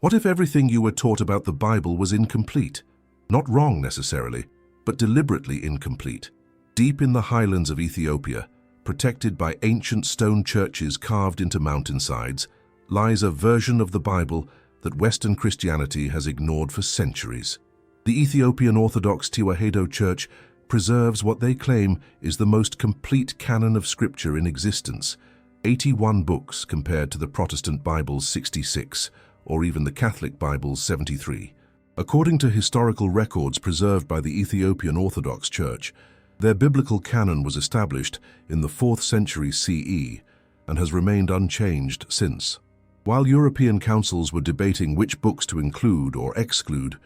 What if everything you were taught about the Bible was incomplete? Not wrong necessarily, but deliberately incomplete. Deep in the highlands of Ethiopia, protected by ancient stone churches carved into mountainsides, lies a version of the Bible that Western Christianity has ignored for centuries. The Ethiopian Orthodox Tewahedo Church preserves what they claim is the most complete canon of Scripture in existence, 81 books compared to the Protestant Bible's 66, or even the Catholic Bible's 73. According to historical records preserved by the Ethiopian Orthodox Church, their biblical canon was established in the 4th century CE and has remained unchanged since. While European councils were debating which books to include or exclude,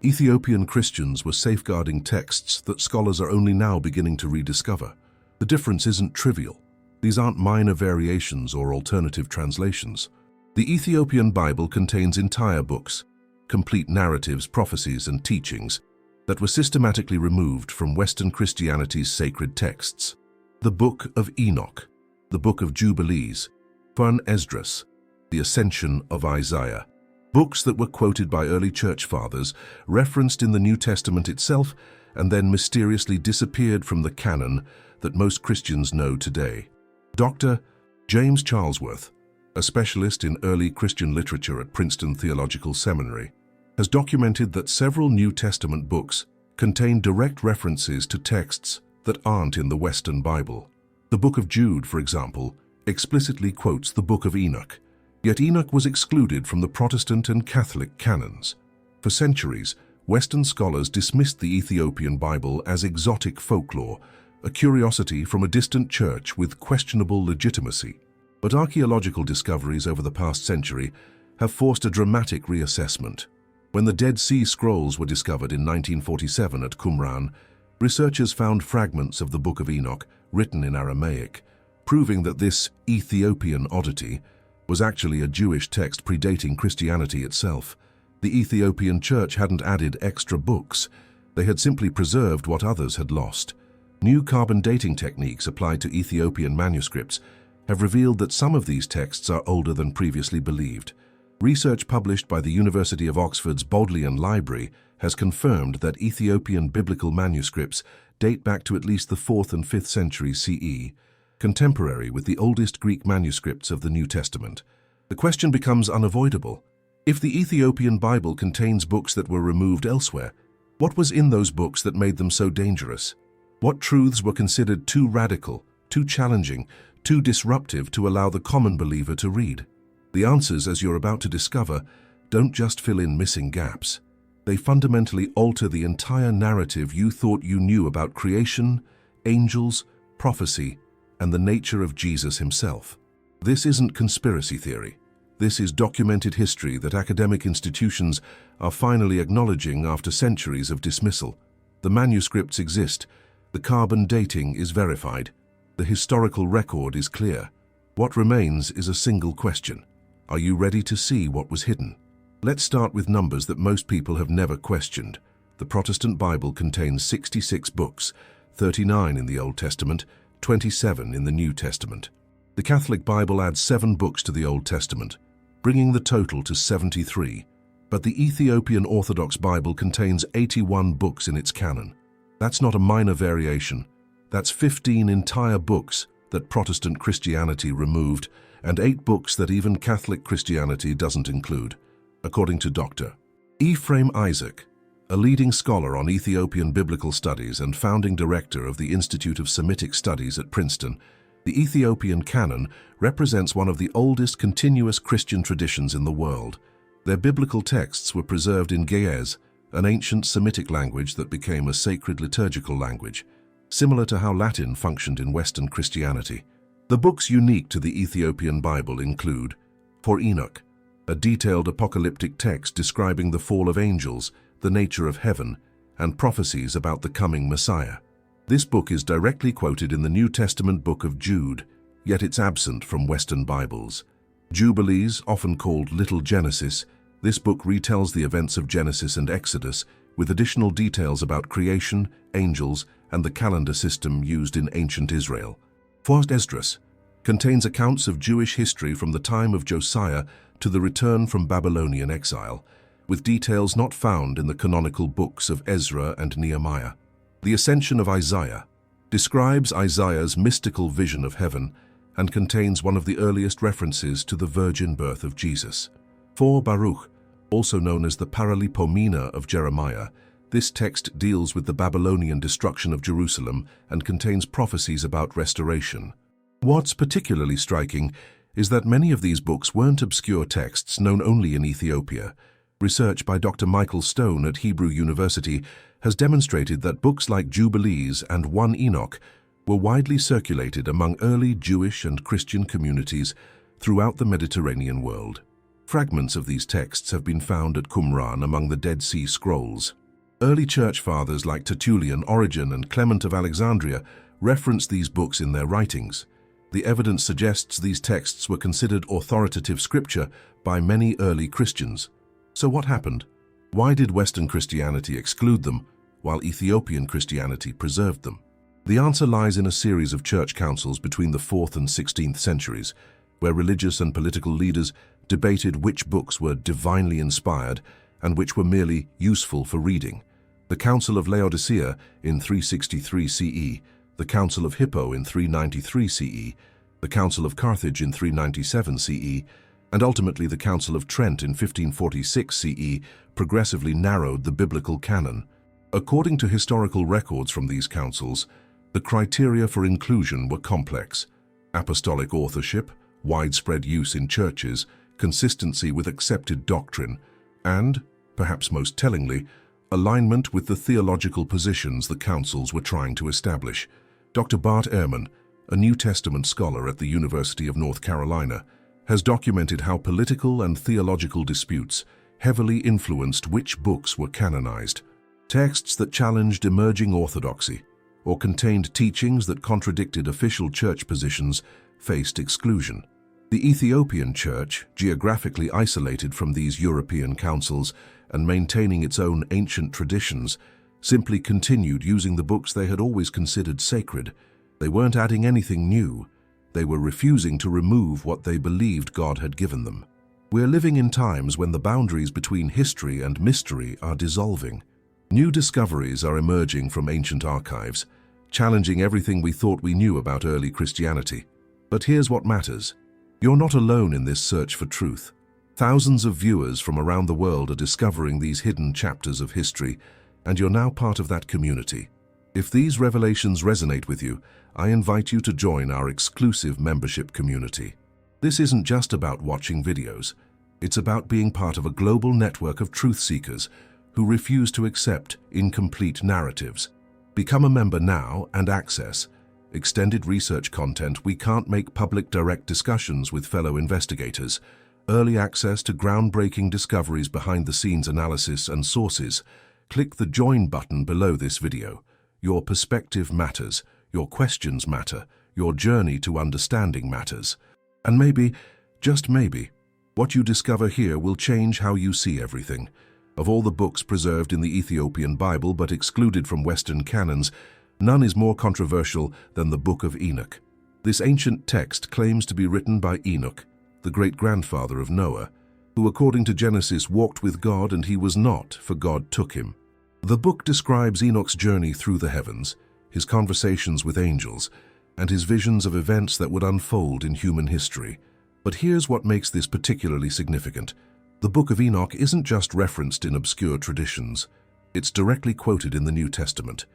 Ethiopian Christians were safeguarding texts that scholars are only now beginning to rediscover. The difference isn't trivial. These aren't minor variations or alternative translations. The Ethiopian Bible contains entire books, complete narratives, prophecies, and teachings that were systematically removed from Western Christianity's sacred texts. The Book of Enoch, the Book of Jubilees, Fun Esdras, the Ascension of Isaiah. Books that were quoted by early church fathers, referenced in the New Testament itself, and then mysteriously disappeared from the canon that most Christians know today. Dr. James Charlesworth, a specialist in early Christian literature at Princeton Theological Seminary, has documented that several New Testament books contain direct references to texts that aren't in the Western Bible. The Book of Jude, for example, explicitly quotes the Book of Enoch, yet Enoch was excluded from the Protestant and Catholic canons. For centuries, Western scholars dismissed the Ethiopian Bible as exotic folklore, a curiosity from a distant church with questionable legitimacy. But archaeological discoveries over the past century have forced a dramatic reassessment. When the Dead Sea Scrolls were discovered in 1947 at Qumran, researchers found fragments of the Book of Enoch written in Aramaic, proving that this Ethiopian oddity was actually a Jewish text predating Christianity itself. The Ethiopian Church hadn't added extra books. They had simply preserved what others had lost. New carbon dating techniques applied to Ethiopian manuscripts have revealed that some of these texts are older than previously believed. Research published by the University of Oxford's Bodleian Library has confirmed that Ethiopian biblical manuscripts date back to at least the 4th and 5th century CE, contemporary with the oldest Greek manuscripts of the New Testament. The question becomes unavoidable. If the Ethiopian Bible contains books that were removed elsewhere, what was in those books that made them so dangerous? What truths were considered too radical, too challenging, too disruptive to allow the common believer to read? The answers, as you're about to discover, don't just fill in missing gaps. They fundamentally alter the entire narrative you thought you knew about creation, angels, prophecy, and the nature of Jesus himself. This isn't conspiracy theory. This is documented history that academic institutions are finally acknowledging after centuries of dismissal. The manuscripts exist. The carbon dating is verified. The historical record is clear. What remains is a single question. Are you ready to see what was hidden? Let's start with numbers that most people have never questioned. The Protestant Bible contains 66 books, 39 in the Old Testament, 27 in the New Testament. The Catholic Bible adds 7 books to the Old Testament, bringing the total to 73. But the Ethiopian Orthodox Bible contains 81 books in its canon. That's not a minor variation. That's 15 entire books that Protestant Christianity removed, and 8 books that even Catholic Christianity doesn't include, according to Dr. Ephraim Isaac, a leading scholar on Ethiopian biblical studies and founding director of the Institute of Semitic Studies at Princeton. The Ethiopian canon represents one of the oldest continuous Christian traditions in the world. Their biblical texts were preserved in Ge'ez, an ancient Semitic language that became a sacred liturgical language, similar to how Latin functioned in Western Christianity. The books unique to the Ethiopian Bible include, for Enoch, a detailed apocalyptic text describing the fall of angels, the nature of heaven, and prophecies about the coming Messiah. This book is directly quoted in the New Testament book of Jude, yet it's absent from Western Bibles. Jubilees, often called Little Genesis, this book retells the events of Genesis and Exodus with additional details about creation, angels, and the calendar system used in ancient Israel. For Esdras, contains accounts of Jewish history from the time of Josiah to the return from Babylonian exile, with details not found in the canonical books of Ezra and Nehemiah. The Ascension of Isaiah describes Isaiah's mystical vision of heaven and contains one of the earliest references to the virgin birth of Jesus. For Baruch, also known as the Paralipomena of Jeremiah, this text deals with the Babylonian destruction of Jerusalem and contains prophecies about restoration. What's particularly striking is that many of these books weren't obscure texts known only in Ethiopia. Research by Dr. Michael Stone at Hebrew University has demonstrated that books like Jubilees and 1 Enoch were widely circulated among early Jewish and Christian communities throughout the Mediterranean world. Fragments of these texts have been found at Qumran among the Dead Sea Scrolls. Early church fathers like Tertullian, Origen, and Clement of Alexandria reference these books in their writings. The evidence suggests these texts were considered authoritative scripture by many early Christians. So what happened? Why did Western Christianity exclude them, while Ethiopian Christianity preserved them? The answer lies in a series of church councils between the 4th and 16th centuries, where religious and political leaders debated which books were divinely inspired and which were merely useful for reading. The Council of Laodicea in 363 CE, the Council of Hippo in 393 CE, the Council of Carthage in 397 CE, and ultimately the Council of Trent in 1546 CE progressively narrowed the biblical canon. According to historical records from these councils, the criteria for inclusion were complex: apostolic authorship, widespread use in churches, consistency with accepted doctrine, and, perhaps most tellingly, alignment with the theological positions the councils were trying to establish. Dr. Bart Ehrman, a New Testament scholar at the University of North Carolina, has documented how political and theological disputes heavily influenced which books were canonized. Texts that challenged emerging orthodoxy or contained teachings that contradicted official church positions faced exclusion. The Ethiopian church, geographically isolated from these European councils and maintaining its own ancient traditions, simply continued using the books they had always considered sacred. They weren't adding anything new. They were refusing to remove what they believed God had given them. We're living in times when the boundaries between history and mystery are dissolving. New discoveries are emerging from ancient archives, challenging everything we thought we knew about early Christianity. But here's what matters. You're not alone in this search for truth. Thousands of viewers from around the world are discovering these hidden chapters of history, and you're now part of that community. If these revelations resonate with you, I invite you to join our exclusive membership community. This isn't just about watching videos. It's about being part of a global network of truth seekers who refuse to accept incomplete narratives. Become a member now and access extended research content we can't make public, direct discussions with fellow investigators, early access to groundbreaking discoveries, behind-the-scenes analysis and sources. Click the Join button below this video. Your perspective matters, your questions matter, your journey to understanding matters. And maybe, just maybe, what you discover here will change how you see everything. Of all the books preserved in the Ethiopian Bible but excluded from Western canons, none is more controversial than the Book of Enoch. This ancient text claims to be written by Enoch, the great-grandfather of Noah, who according to Genesis walked with God and he was not, for God took him. The book describes Enoch's journey through the heavens, his conversations with angels, and his visions of events that would unfold in human history. But here's what makes this particularly significant. The Book of Enoch isn't just referenced in obscure traditions. It's directly quoted in the New Testament.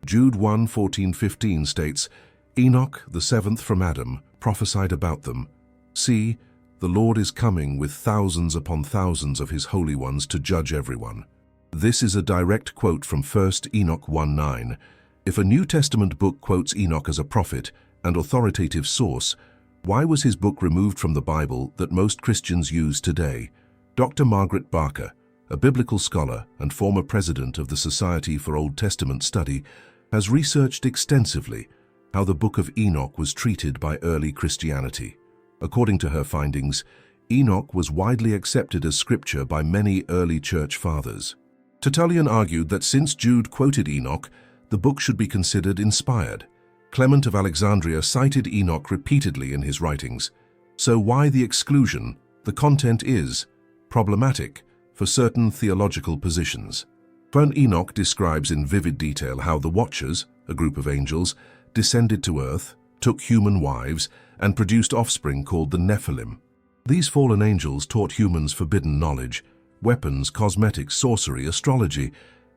Jude 1:14-15 states, "Enoch, the seventh from Adam, prophesied about them. See, the Lord is coming with thousands upon thousands of his holy ones to judge everyone." This is a direct quote from 1 Enoch 1:9. If a New Testament book quotes Enoch as a prophet and authoritative source, why was his book removed from the Bible that most Christians use today? Dr. Margaret Barker, a biblical scholar and former president of the Society for Old Testament Study, has researched extensively how the Book of Enoch was treated by early Christianity. According to her findings, Enoch was widely accepted as scripture by many early church fathers. Tertullian argued that since Jude quoted Enoch, the book should be considered inspired. Clement of Alexandria cited Enoch repeatedly in his writings. So why the exclusion? The content is problematic for certain theological positions. Enoch describes in vivid detail how the Watchers, a group of angels, descended to earth, took human wives, and produced offspring called the Nephilim. These fallen angels taught humans forbidden knowledge, weapons, cosmetics, sorcery, astrology,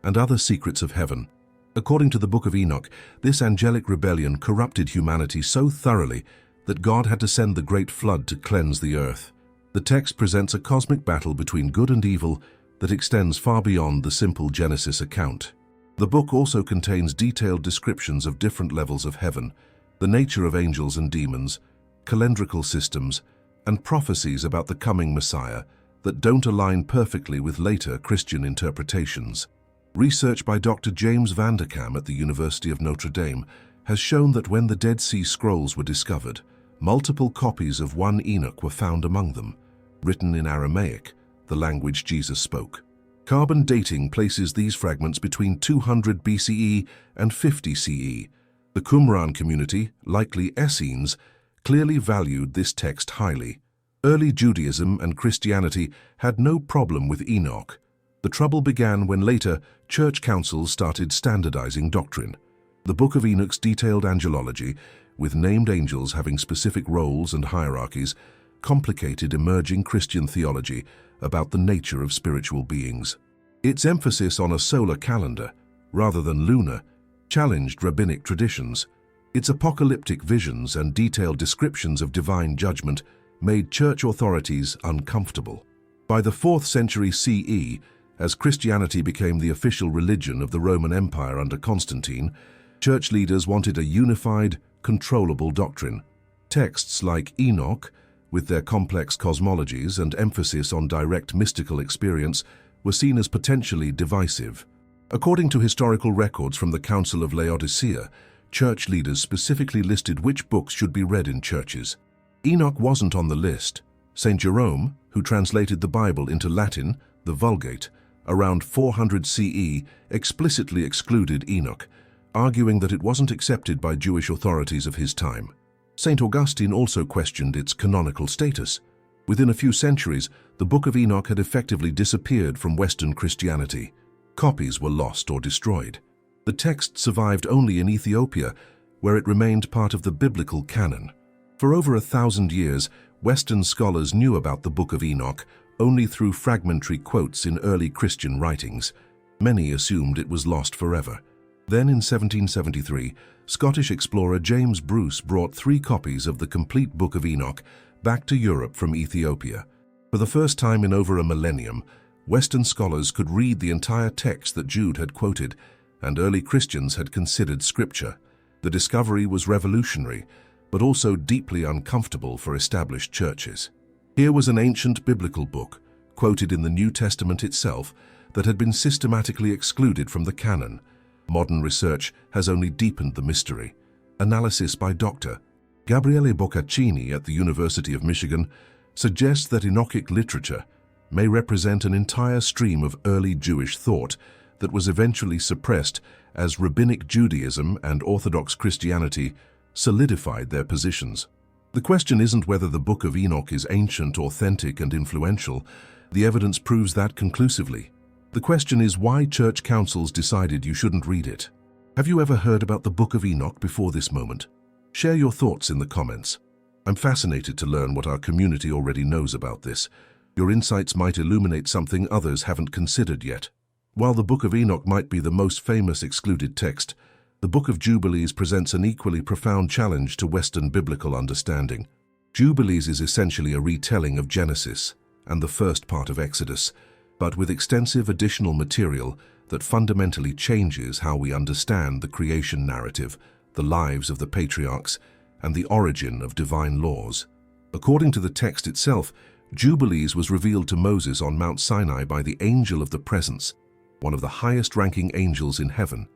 and other secrets of heaven. According to the Book of Enoch, this angelic rebellion corrupted humanity so thoroughly that God had to send the great flood to cleanse the earth. The text presents a cosmic battle between good and evil that extends far beyond the simple Genesis account. The book also contains detailed descriptions of different levels of heaven, the nature of angels and demons, calendrical systems, and prophecies about the coming Messiah that don't align perfectly with later Christian interpretations. Research by Dr. James Van der Kam at the University of Notre Dame has shown that when the Dead Sea Scrolls were discovered, multiple copies of one Enoch were found among them, written in Aramaic, the language Jesus spoke. Carbon dating places these fragments between 200 BCE and 50 CE. The Qumran community, likely Essenes, clearly valued this text highly. Early Judaism and Christianity had no problem with Enoch. The trouble began when later church councils started standardizing doctrine. The Book of Enoch's detailed angelology, with named angels having specific roles and hierarchies, complicated emerging Christian theology about the nature of spiritual beings. Its emphasis on a solar calendar, rather than lunar, challenged rabbinic traditions. Its apocalyptic visions and detailed descriptions of divine judgment made church authorities uncomfortable. By the 4th century CE, as Christianity became the official religion of the Roman Empire under Constantine, church leaders wanted a unified, controllable doctrine. Texts like Enoch, with their complex cosmologies and emphasis on direct mystical experience, were seen as potentially divisive. According to historical records from the Council of Laodicea, church leaders specifically listed which books should be read in churches. Enoch wasn't on the list. St. Jerome, who translated the Bible into Latin, the Vulgate, around 400 CE, explicitly excluded Enoch, arguing that it wasn't accepted by Jewish authorities of his time. St. Augustine also questioned its canonical status. Within a few centuries, the Book of Enoch had effectively disappeared from Western Christianity. Copies were lost or destroyed. The text survived only in Ethiopia, where it remained part of the biblical canon. For over 1,000 years, Western scholars knew about the Book of Enoch only through fragmentary quotes in early Christian writings. Many assumed it was lost forever. Then in 1773, Scottish explorer James Bruce brought 3 copies of the complete Book of Enoch back to Europe from Ethiopia. For the first time in over a millennium, Western scholars could read the entire text that Jude had quoted, and early Christians had considered Scripture. The discovery was revolutionary, but also deeply uncomfortable for established churches. Here was an ancient biblical book, quoted in the New Testament itself, that had been systematically excluded from the canon. Modern research has only deepened the mystery. Analysis by Dr. Gabriele Boccaccini at the University of Michigan suggests that Enochic literature may represent an entire stream of early Jewish thought that was eventually suppressed as Rabbinic Judaism and Orthodox Christianity solidified their positions. The question isn't whether the Book of Enoch is ancient, authentic, and influential. The evidence proves that conclusively. The question is why church councils decided you shouldn't read it. Have you ever heard about the Book of Enoch before this moment? Share your thoughts in the comments. I'm fascinated to learn what our community already knows about this. Your insights might illuminate something others haven't considered yet. While the Book of Enoch might be the most famous excluded text, the Book of Jubilees presents an equally profound challenge to Western biblical understanding. Jubilees is essentially a retelling of Genesis and the first part of Exodus, but with extensive additional material that fundamentally changes how we understand the creation narrative, the lives of the patriarchs, and the origin of divine laws. According to the text itself, Jubilees was revealed to Moses on Mount Sinai by the Angel of the Presence, one of the highest-ranking angels in heaven.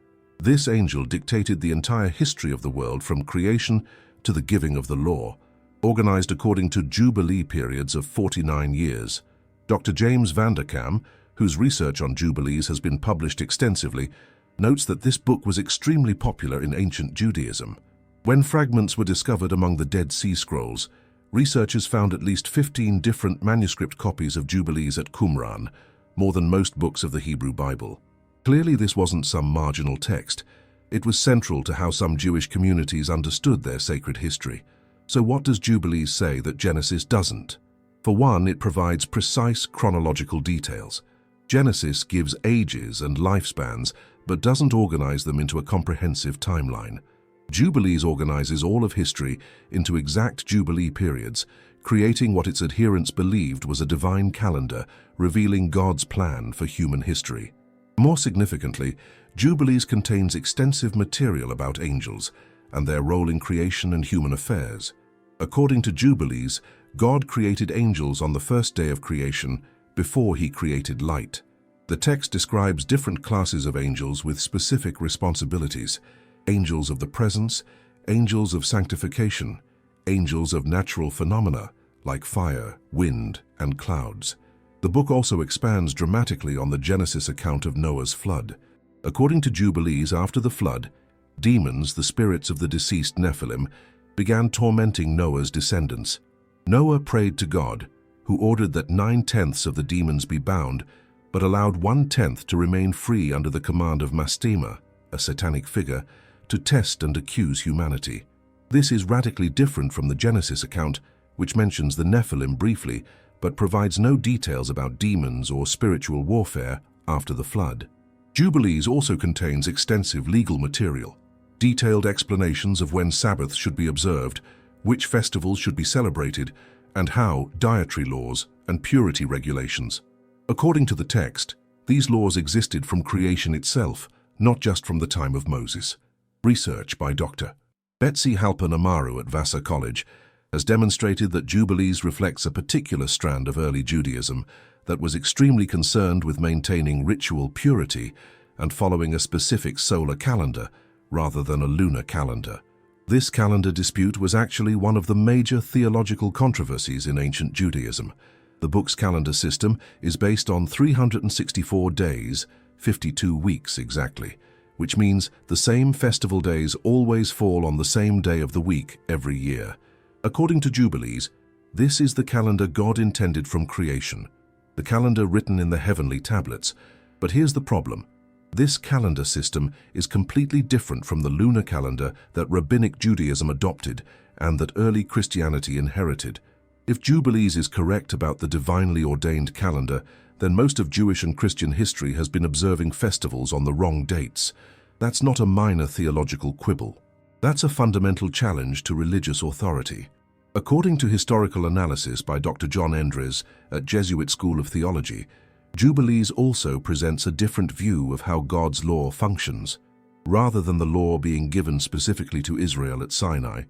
This angel dictated the entire history of the world from creation to the giving of the law, organized according to Jubilee periods of 49 years. Dr. James Van der Kam, whose research on Jubilees has been published extensively, notes that this book was extremely popular in ancient Judaism. When fragments were discovered among the Dead Sea Scrolls, researchers found at least 15 different manuscript copies of Jubilees at Qumran, more than most books of the Hebrew Bible. Clearly, this wasn't some marginal text. It was central to how some Jewish communities understood their sacred history. So what does Jubilees say that Genesis doesn't? For one, it provides precise chronological details. Genesis gives ages and lifespans, but doesn't organize them into a comprehensive timeline. Jubilees organizes all of history into exact Jubilee periods, creating what its adherents believed was a divine calendar revealing God's plan for human history. More significantly, Jubilees contains extensive material about angels and their role in creation and human affairs. According to Jubilees, God created angels on the first day of creation before he created light. The text describes different classes of angels with specific responsibilities: angels of the presence, angels of sanctification, angels of natural phenomena like fire, wind, and clouds. The book also expands dramatically on the Genesis account of Noah's flood. According to Jubilees, after the flood, demons, the spirits of the deceased Nephilim, began tormenting Noah's descendants. Noah prayed to God, who ordered that 9/10 of the demons be bound, but allowed 1/10 to remain free under the command of Mastema, a satanic figure, to test and accuse humanity. This is radically different from the Genesis account, which mentions the Nephilim briefly, but provides no details about demons or spiritual warfare after the flood. Jubilees also contains extensive legal material, detailed explanations of when Sabbaths should be observed, which festivals should be celebrated, and how dietary laws and purity regulations. According to the text, these laws existed from creation itself, not just from the time of Moses. Research by Dr. Betsy Halpern Amaru at Vassar College has demonstrated that Jubilees reflects a particular strand of early Judaism that was extremely concerned with maintaining ritual purity and following a specific solar calendar rather than a lunar calendar. This calendar dispute was actually one of the major theological controversies in ancient Judaism. The book's calendar system is based on 364 days, 52 weeks exactly, which means the same festival days always fall on the same day of the week every year. According to Jubilees, this is the calendar God intended from creation, the calendar written in the heavenly tablets. But here's the problem. This calendar system is completely different from the lunar calendar that Rabbinic Judaism adopted and that early Christianity inherited. If Jubilees is correct about the divinely ordained calendar, then most of Jewish and Christian history has been observing festivals on the wrong dates. That's not a minor theological quibble. That's a fundamental challenge to religious authority. According to historical analysis by Dr. John Endres at Jesuit School of Theology, Jubilees also presents a different view of how God's law functions. Rather than the law being given specifically to Israel at Sinai,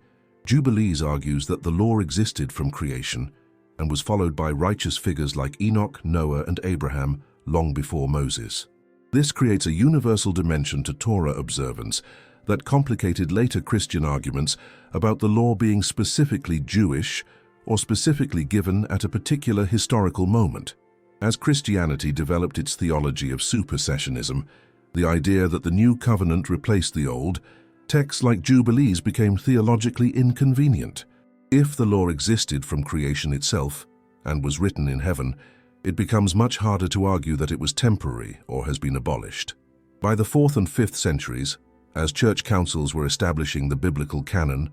Jubilees argues that the law existed from creation and was followed by righteous figures like Enoch, Noah, and Abraham long before Moses. This creates a universal dimension to Torah observance that complicated later Christian arguments about the law being specifically Jewish or specifically given at a particular historical moment. As Christianity developed its theology of supersessionism, the idea that the new covenant replaced the old, texts like Jubilees became theologically inconvenient. If the law existed from creation itself and was written in heaven, it becomes much harder to argue that it was temporary or has been abolished. By the 4th and 5th centuries, as church councils were establishing the biblical canon,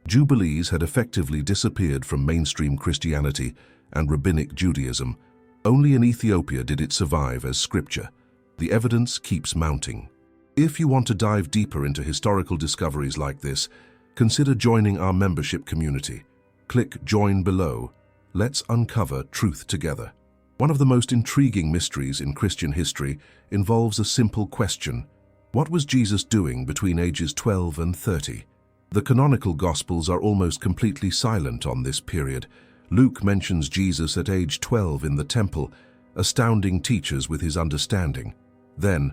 Jubilees had effectively disappeared from mainstream Christianity and Rabbinic Judaism. Only in Ethiopia did it survive as scripture. The evidence keeps mounting. If you want to dive deeper into historical discoveries like this, consider joining our membership community. Click Join below. Let's uncover truth together. One of the most intriguing mysteries in Christian history involves a simple question. What was Jesus doing between ages 12 and 30? The canonical Gospels are almost completely silent on this period. Luke mentions Jesus at age 12 in the temple, astounding teachers with his understanding. Then,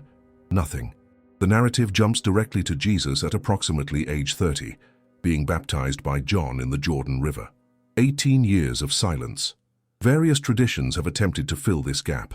nothing. The narrative jumps directly to Jesus at approximately age 30, being baptized by John in the Jordan River. 18 years of silence. Various traditions have attempted to fill this gap.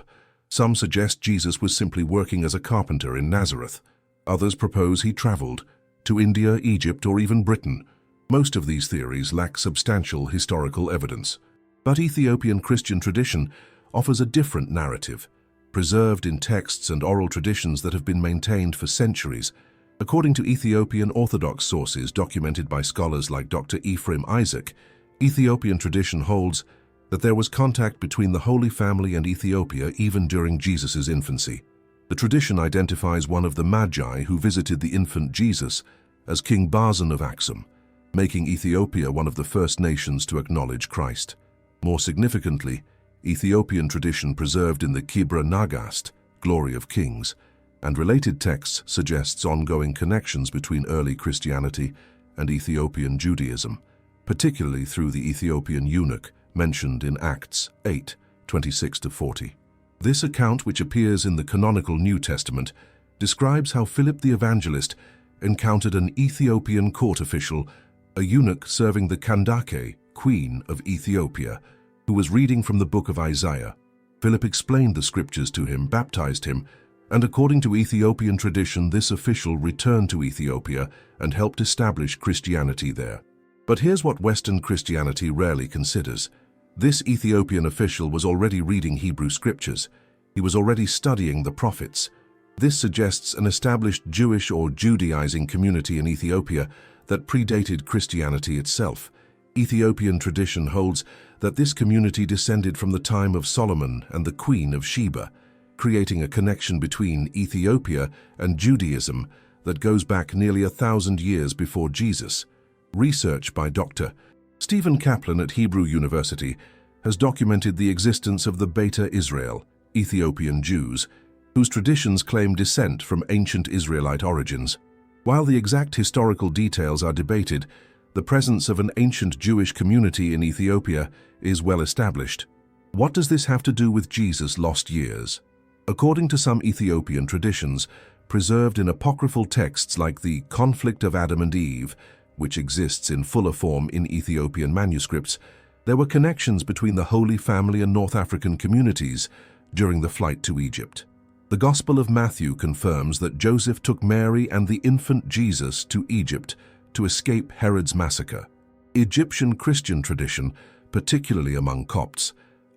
Some suggest Jesus was simply working as a carpenter in Nazareth. Others propose he traveled to India, Egypt, or even Britain. Most of these theories lack substantial historical evidence. But Ethiopian Christian tradition offers a different narrative, preserved in texts and oral traditions that have been maintained for centuries. According to Ethiopian Orthodox sources documented by scholars like Dr. Ephraim Isaac, Ethiopian tradition holds that there was contact between the Holy Family and Ethiopia even during Jesus' infancy. The tradition identifies one of the Magi who visited the infant Jesus as King Bazan of Aksum, making Ethiopia one of the first nations to acknowledge Christ. More significantly, Ethiopian tradition preserved in the Kibra Nagast, Glory of Kings, and related texts suggests ongoing connections between early Christianity and Ethiopian Judaism, particularly through the Ethiopian eunuch mentioned in Acts 8, 26-40. This account, which appears in the canonical New Testament, describes how Philip the Evangelist encountered an Ethiopian court official, a eunuch serving the Kandake, queen of Ethiopia, who was reading from the book of Isaiah. Philip explained the scriptures to him, baptized him, and according to Ethiopian tradition, this official returned to Ethiopia and helped establish Christianity there. But here's what Western Christianity rarely considers. This Ethiopian official was already reading Hebrew scriptures. He was already studying the prophets. This suggests an established Jewish or Judaizing community in Ethiopia that predated Christianity itself. Ethiopian tradition holds that this community descended from the time of Solomon and the Queen of Sheba, creating a connection between Ethiopia and Judaism that goes back nearly 1,000 years before Jesus. Research by Dr. Stephen Kaplan at Hebrew University has documented the existence of the Beta Israel, Ethiopian Jews, whose traditions claim descent from ancient Israelite origins. While the exact historical details are debated, the presence of an ancient Jewish community in Ethiopia is well established. What does this have to do with Jesus' lost years? According to some Ethiopian traditions, preserved in apocryphal texts like the Conflict of Adam and Eve, which exists in fuller form in Ethiopian manuscripts, there were connections between the Holy Family and North African communities during the flight to Egypt. The Gospel of Matthew confirms that Joseph took Mary and the infant Jesus to Egypt to escape Herod's massacre. Egyptian Christian tradition, particularly among Copts,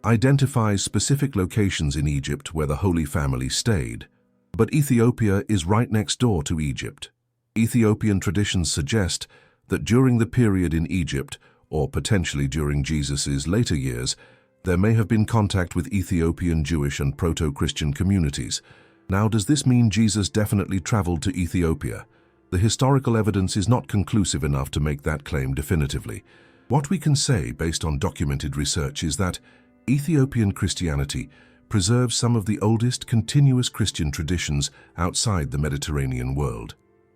identifies specific locations in Egypt where the Holy Family stayed. But Ethiopia is right next door to Egypt. Ethiopian traditions suggest that during the period in Egypt, or potentially during Jesus' later years, there may have been contact with Ethiopian Jewish and proto-Christian communities. Now, does this mean Jesus definitely traveled to Ethiopia? The historical evidence is not conclusive enough to make that claim definitively. What we can say, based on documented research, is that Ethiopian Christianity preserves some of the oldest continuous Christian traditions outside the Mediterranean world.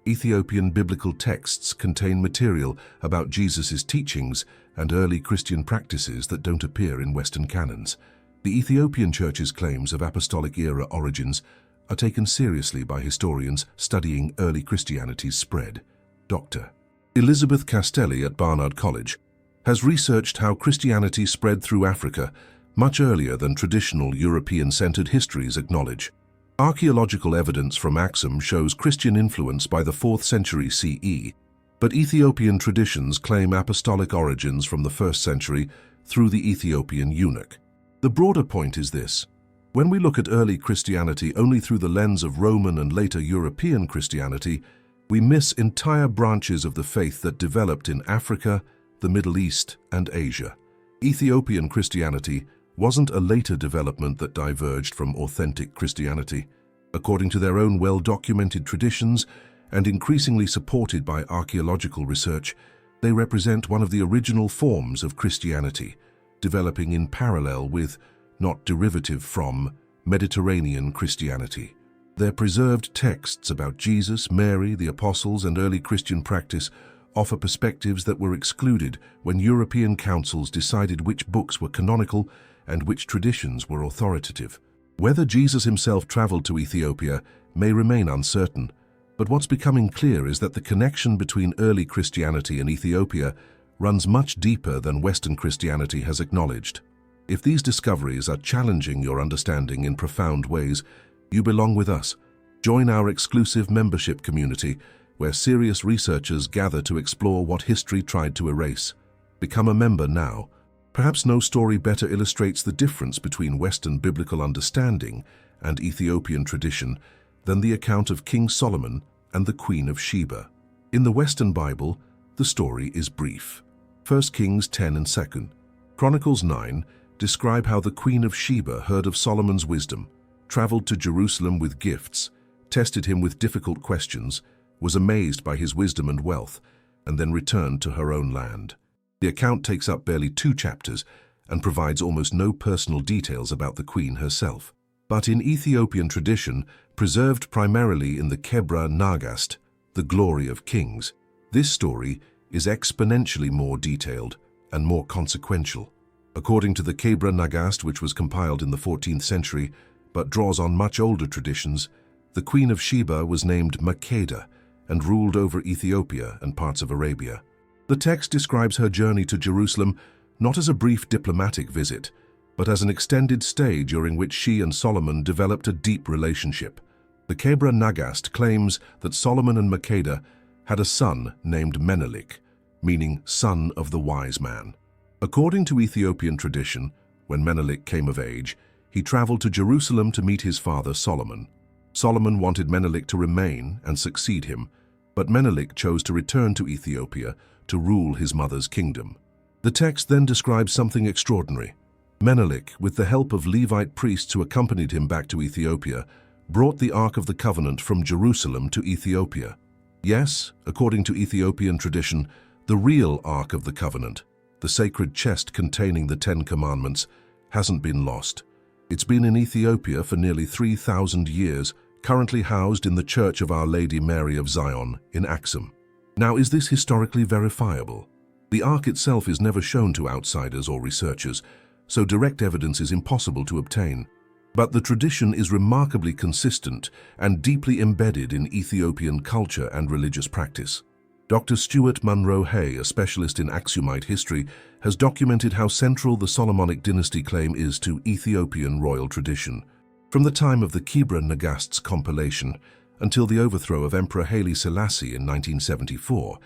Ethiopian biblical texts contain material about Jesus' teachings and early Christian practices that don't appear in Western canons. The Ethiopian Church's claims of apostolic-era origins are taken seriously by historians studying early Christianity's spread. Dr. Elizabeth Castelli at Barnard College has researched how Christianity spread through Africa much earlier than traditional European-centered histories acknowledge. Archaeological evidence from Aksum shows Christian influence by the 4th century CE, but Ethiopian traditions claim apostolic origins from the 1st century through the Ethiopian eunuch. The broader point is this: when we look at early Christianity only through the lens of Roman and later European Christianity, we miss entire branches of the faith that developed in Africa, the Middle East, and Asia. Ethiopian Christianity wasn't a later development that diverged from authentic Christianity. According to their own well-documented traditions and increasingly supported by archaeological research, they represent one of the original forms of Christianity, developing in parallel with, not derivative from, Mediterranean Christianity. Their preserved texts about Jesus, Mary, the apostles, and early Christian practice offer perspectives that were excluded when European councils decided which books were canonical and which traditions were authoritative. Whether Jesus himself traveled to Ethiopia may remain uncertain, but what's becoming clear is that the connection between early Christianity and Ethiopia runs much deeper than Western Christianity has acknowledged. If these discoveries are challenging your understanding in profound ways, you belong with us. Join our exclusive membership community where serious researchers gather to explore what history tried to erase. Become a member now. Perhaps no story better illustrates the difference between Western biblical understanding and Ethiopian tradition than the account of King Solomon and the Queen of Sheba. In the Western Bible, the story is brief. 1 Kings 10 and 2 Chronicles 9 describe how the Queen of Sheba heard of Solomon's wisdom, traveled to Jerusalem with gifts, tested him with difficult questions, was amazed by his wisdom and wealth, and then returned to her own land. The account takes up barely 2 chapters and provides almost no personal details about the queen herself. But in Ethiopian tradition, preserved primarily in the Kebra Nagast, the glory of kings, this story is exponentially more detailed and more consequential. According to the Kebra Nagast, which was compiled in the 14th century, but draws on much older traditions, the Queen of Sheba was named Makeda and ruled over Ethiopia and parts of Arabia. The text describes her journey to Jerusalem not as a brief diplomatic visit, but as an extended stay during which she and Solomon developed a deep relationship. The Kebra Nagast claims that Solomon and Makeda had a son named Menelik, meaning son of the wise man. According to Ethiopian tradition, when Menelik came of age, he traveled to Jerusalem to meet his father Solomon. Solomon wanted Menelik to remain and succeed him, but Menelik chose to return to Ethiopia to rule his mother's kingdom. The text then describes something extraordinary. Menelik, with the help of Levite priests who accompanied him back to Ethiopia, brought the Ark of the Covenant from Jerusalem to Ethiopia. Yes, according to Ethiopian tradition, the real Ark of the Covenant, the sacred chest containing the 10 Commandments, hasn't been lost. It's been in Ethiopia for nearly 3,000 years, currently housed in the Church of Our Lady Mary of Zion in Axum. Now, is this historically verifiable? The Ark itself is never shown to outsiders or researchers, so direct evidence is impossible to obtain. But the tradition is remarkably consistent and deeply embedded in Ethiopian culture and religious practice. Dr. Stuart Munro Hay, a specialist in Aksumite history, has documented how central the Solomonic dynasty claim is to Ethiopian royal tradition. From the time of the Kebra Nagast's compilation until the overthrow of Emperor Haile Selassie in 1974,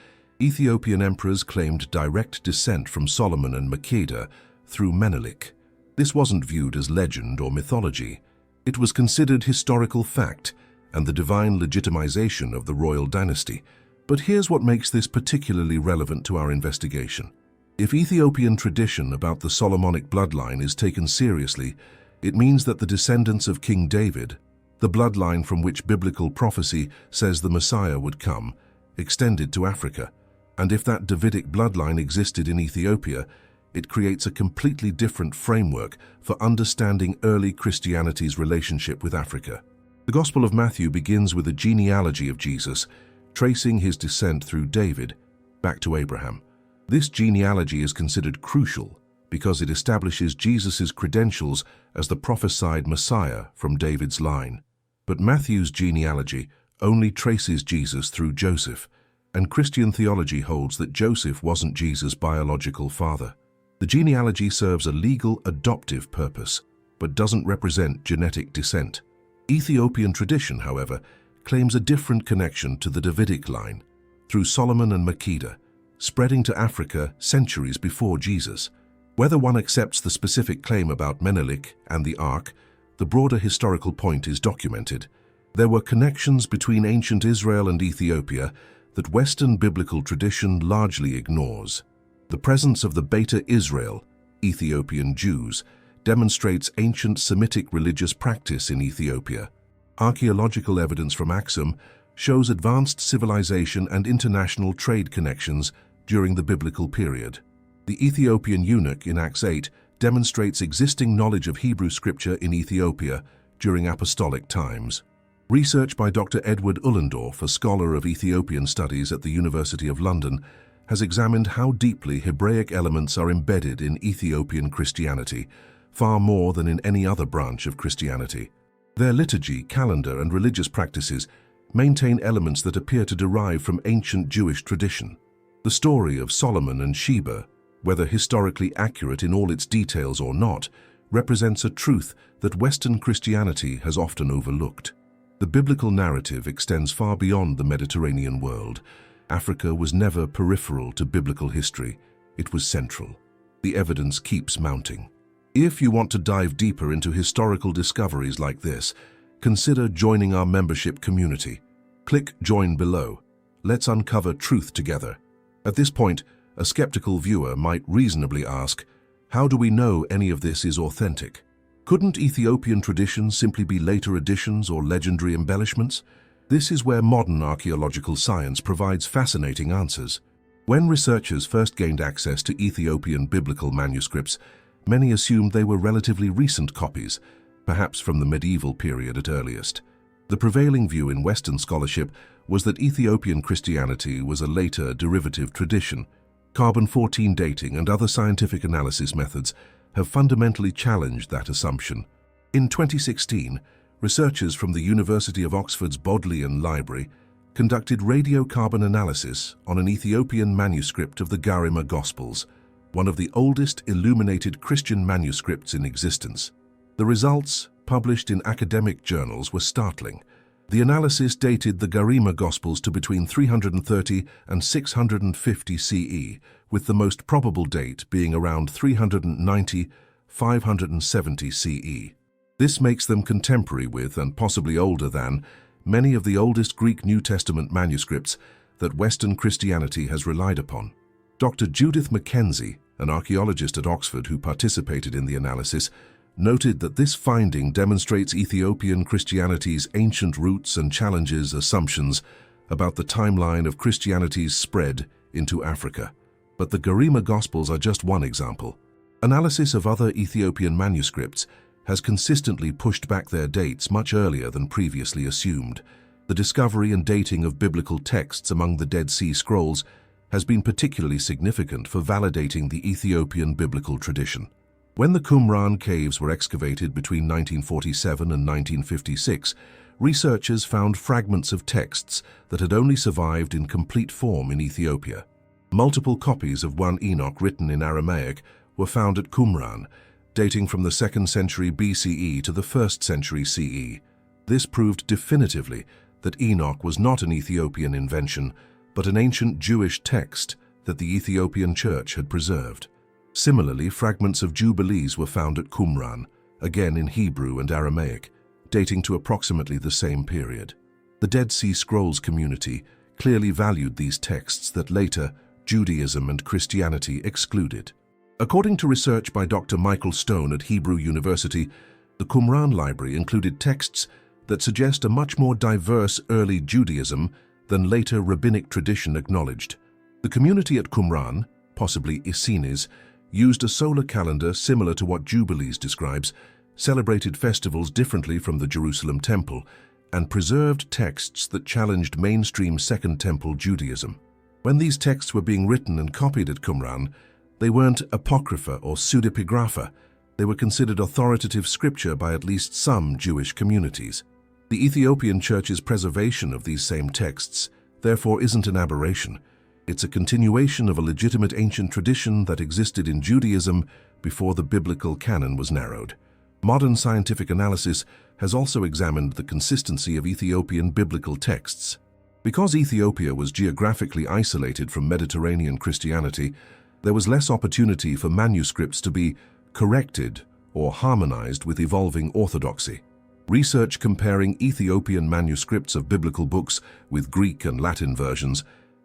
Ethiopian emperors claimed direct descent from Solomon and Makeda through Menelik. This wasn't viewed as legend or mythology. It was considered historical fact and the divine legitimization of the royal dynasty. But here's what makes this particularly relevant to our investigation. If Ethiopian tradition about the Solomonic bloodline is taken seriously, it means that the descendants of King David, the bloodline from which biblical prophecy says the Messiah would come, extended to Africa. And if that Davidic bloodline existed in Ethiopia, it creates a completely different framework for understanding early Christianity's relationship with Africa. The Gospel of Matthew begins with a genealogy of Jesus, tracing his descent through David back to Abraham. This genealogy is considered crucial because it establishes Jesus' credentials as the prophesied Messiah from David's line. But Matthew's genealogy only traces Jesus through Joseph, and Christian theology holds that Joseph wasn't Jesus' biological father. The genealogy serves a legal adoptive purpose, but doesn't represent genetic descent. Ethiopian tradition, however, claims a different connection to the Davidic line, through Solomon and Makeda, spreading to Africa centuries before Jesus. Whether one accepts the specific claim about Menelik and the Ark, the broader historical point is documented. There were connections between ancient Israel and Ethiopia that Western biblical tradition largely ignores. The presence of the Beta Israel, Ethiopian Jews, demonstrates ancient Semitic religious practice in Ethiopia. Archaeological evidence from Axum shows advanced civilization and international trade connections during the biblical period. The Ethiopian eunuch in Acts 8 demonstrates existing knowledge of Hebrew scripture in Ethiopia during apostolic times. Research by Dr. Edward Ullendorf, a scholar of Ethiopian studies at the University of London, has examined how deeply Hebraic elements are embedded in Ethiopian Christianity, far more than in any other branch of Christianity. Their liturgy, calendar, and religious practices maintain elements that appear to derive from ancient Jewish tradition. The story of Solomon and Sheba, whether historically accurate in all its details or not, represents a truth that Western Christianity has often overlooked. The biblical narrative extends far beyond the Mediterranean world. Africa was never peripheral to biblical history. It was central. The evidence keeps mounting. If you want to dive deeper into historical discoveries like this, consider joining our membership community. Click Join below. Let's uncover truth together. At this point, a skeptical viewer might reasonably ask, how do we know any of this is authentic? Couldn't Ethiopian traditions simply be later additions or legendary embellishments? This is where modern archaeological science provides fascinating answers. When researchers first gained access to Ethiopian biblical manuscripts, many assumed they were relatively recent copies, perhaps from the medieval period at earliest. The prevailing view in Western scholarship was that Ethiopian Christianity was a later derivative tradition. Carbon-14 dating and other scientific analysis methods have fundamentally challenged that assumption. In 2016, researchers from the University of Oxford's Bodleian Library conducted radiocarbon analysis on an Ethiopian manuscript of the Garima Gospels, one of the oldest illuminated Christian manuscripts in existence. The results, published in academic journals, were startling. The analysis dated the Garima Gospels to between 330 and 650 CE, with the most probable date being around 390-570 CE. This makes them contemporary with, and possibly older than, many of the oldest Greek New Testament manuscripts that Western Christianity has relied upon. Dr. Judith Mackenzie, an archaeologist at Oxford who participated in the analysis, noted that this finding demonstrates Ethiopian Christianity's ancient roots and challenges assumptions about the timeline of Christianity's spread into Africa. But the Garima Gospels are just one example. Analysis of other Ethiopian manuscripts has consistently pushed back their dates much earlier than previously assumed. The discovery and dating of biblical texts among the Dead Sea Scrolls has been particularly significant for validating the Ethiopian biblical tradition. When the Qumran caves were excavated between 1947 and 1956, researchers found fragments of texts that had only survived in complete form in Ethiopia. Multiple copies of 1 Enoch written in Aramaic were found at Qumran, dating from the 2nd century BCE to the 1st century CE. This proved definitively that Enoch was not an Ethiopian invention, but an ancient Jewish text that the Ethiopian Church had preserved. Similarly, fragments of Jubilees were found at Qumran, again in Hebrew and Aramaic, dating to approximately the same period. The Dead Sea Scrolls community clearly valued these texts that later Judaism and Christianity excluded. According to research by Dr. Michael Stone at Hebrew University, the Qumran library included texts that suggest a much more diverse early Judaism than later rabbinic tradition acknowledged. The community at Qumran, possibly Essenes, used a solar calendar similar to what Jubilees describes, celebrated festivals differently from the Jerusalem Temple, and preserved texts that challenged mainstream Second Temple Judaism. When these texts were being written and copied at Qumran, they weren't apocrypha or pseudepigrapha. They were considered authoritative scripture by at least some Jewish communities. The Ethiopian Church's preservation of these same texts, therefore, isn't an aberration. It's a continuation of a legitimate ancient tradition that existed in Judaism before the biblical canon was narrowed. Modern scientific analysis has also examined the consistency of Ethiopian biblical texts. Because Ethiopia was geographically isolated from Mediterranean Christianity, there was less opportunity for manuscripts to be corrected or harmonized with evolving orthodoxy. Research comparing Ethiopian manuscripts of biblical books with Greek and Latin versions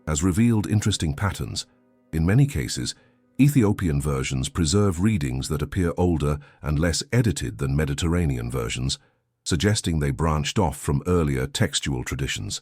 has revealed interesting patterns. In many cases, Ethiopian versions preserve readings that appear older and less edited than Mediterranean versions, suggesting they branched off from earlier textual traditions.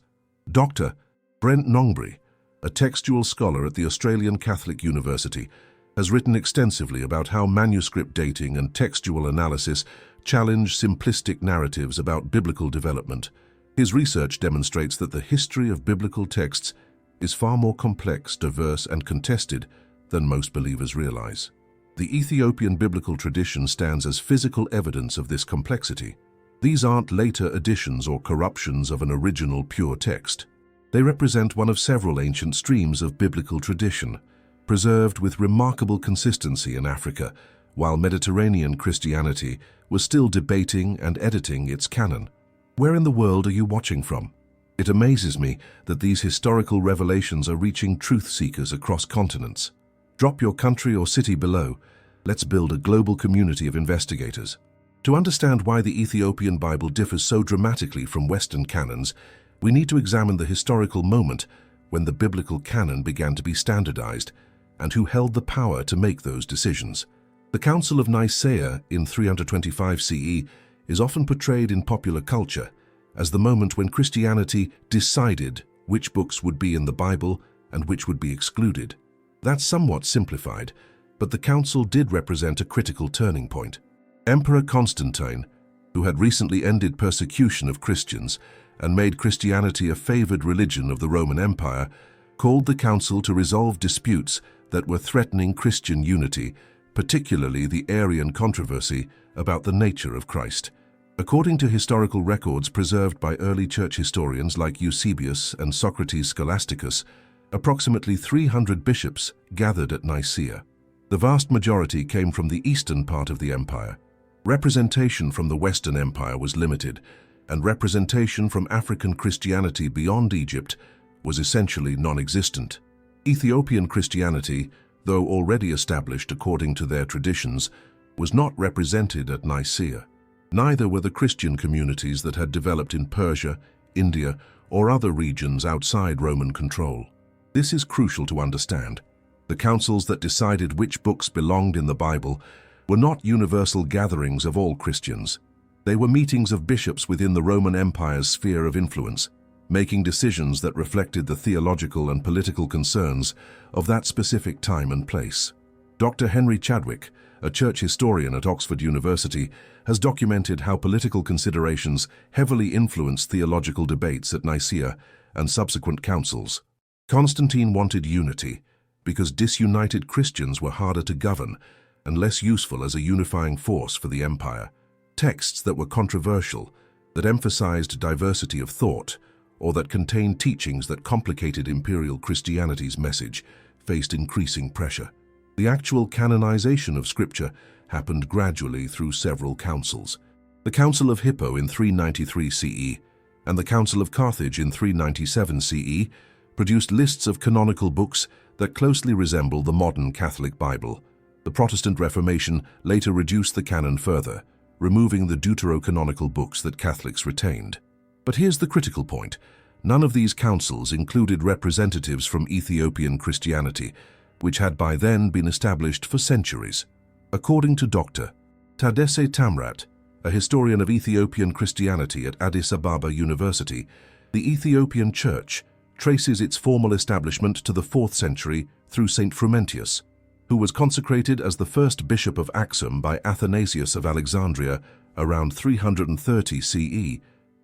Dr. Brent Nongbury, a textual scholar at the Australian Catholic University, has written extensively about how manuscript dating and textual analysis challenge simplistic narratives about biblical development. His research demonstrates that the history of biblical texts is far more complex, diverse, and contested than most believers realize. The Ethiopian biblical tradition stands as physical evidence of this complexity. These aren't later additions or corruptions of an original pure text. They represent one of several ancient streams of biblical tradition, preserved with remarkable consistency in Africa, while Mediterranean Christianity was still debating and editing its canon. Where in the world are you watching from? It amazes me that these historical revelations are reaching truth seekers across continents. Drop your country or city below. Let's build a global community of investigators. To understand why the Ethiopian Bible differs so dramatically from Western canons, we need to examine the historical moment when the biblical canon began to be standardized, and who held the power to make those decisions. The Council of Nicaea in 325 CE is often portrayed in popular culture as the moment when Christianity decided which books would be in the Bible and which would be excluded. That's somewhat simplified, but the council did represent a critical turning point. Emperor Constantine, who had recently ended persecution of Christians and made Christianity a favored religion of the Roman Empire, called the council to resolve disputes that were threatening Christian unity, particularly the Arian controversy about the nature of Christ. According to historical records preserved by early church historians like Eusebius and Socrates Scholasticus, approximately 300 bishops gathered at Nicaea. The vast majority came from the eastern part of the empire. Representation from the Western Empire was limited, and representation from African Christianity beyond Egypt was essentially non-existent. Ethiopian Christianity, though already established according to their traditions, was not represented at Nicaea. Neither were the Christian communities that had developed in Persia, India, or other regions outside Roman control. This is crucial to understand. The councils that decided which books belonged in the Bible were not universal gatherings of all Christians. They were meetings of bishops within the Roman Empire's sphere of influence, making decisions that reflected the theological and political concerns of that specific time and place. Dr. Henry Chadwick, a church historian at Oxford University, has documented how political considerations heavily influenced theological debates at Nicaea and subsequent councils. Constantine wanted unity because disunited Christians were harder to govern and less useful as a unifying force for the empire. Texts that were controversial, that emphasized diversity of thought, or that contained teachings that complicated imperial Christianity's message, faced increasing pressure. The actual canonization of Scripture happened gradually through several councils. The Council of Hippo in 393 CE and the Council of Carthage in 397 CE produced lists of canonical books that closely resemble the modern Catholic Bible. The Protestant Reformation later reduced the canon further, removing the deuterocanonical books that Catholics retained. But here's the critical point. None of these councils included representatives from Ethiopian Christianity, which had by then been established for centuries. According to Dr. Tadesse Tamrat, a historian of Ethiopian Christianity at Addis Ababa University, the Ethiopian Church traces its formal establishment to the 4th century through Saint Frumentius, who was consecrated as the first bishop of Axum by Athanasius of Alexandria around 330 CE.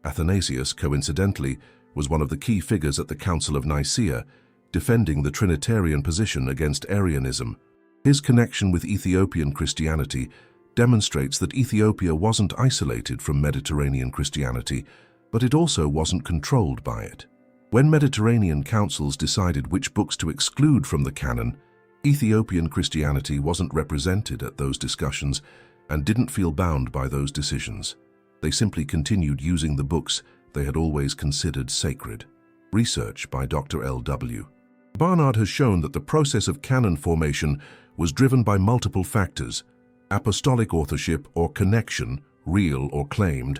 Athanasius, coincidentally, was one of the key figures at the Council of Nicaea, defending the Trinitarian position against Arianism. His connection with Ethiopian Christianity demonstrates that Ethiopia wasn't isolated from Mediterranean Christianity, but it also wasn't controlled by it. When Mediterranean councils decided which books to exclude from the canon, Ethiopian Christianity wasn't represented at those discussions and didn't feel bound by those decisions. They simply continued using the books they had always considered sacred. Research by Dr. L.W. Barnard has shown that the process of canon formation was driven by multiple factors: apostolic authorship or connection, real or claimed,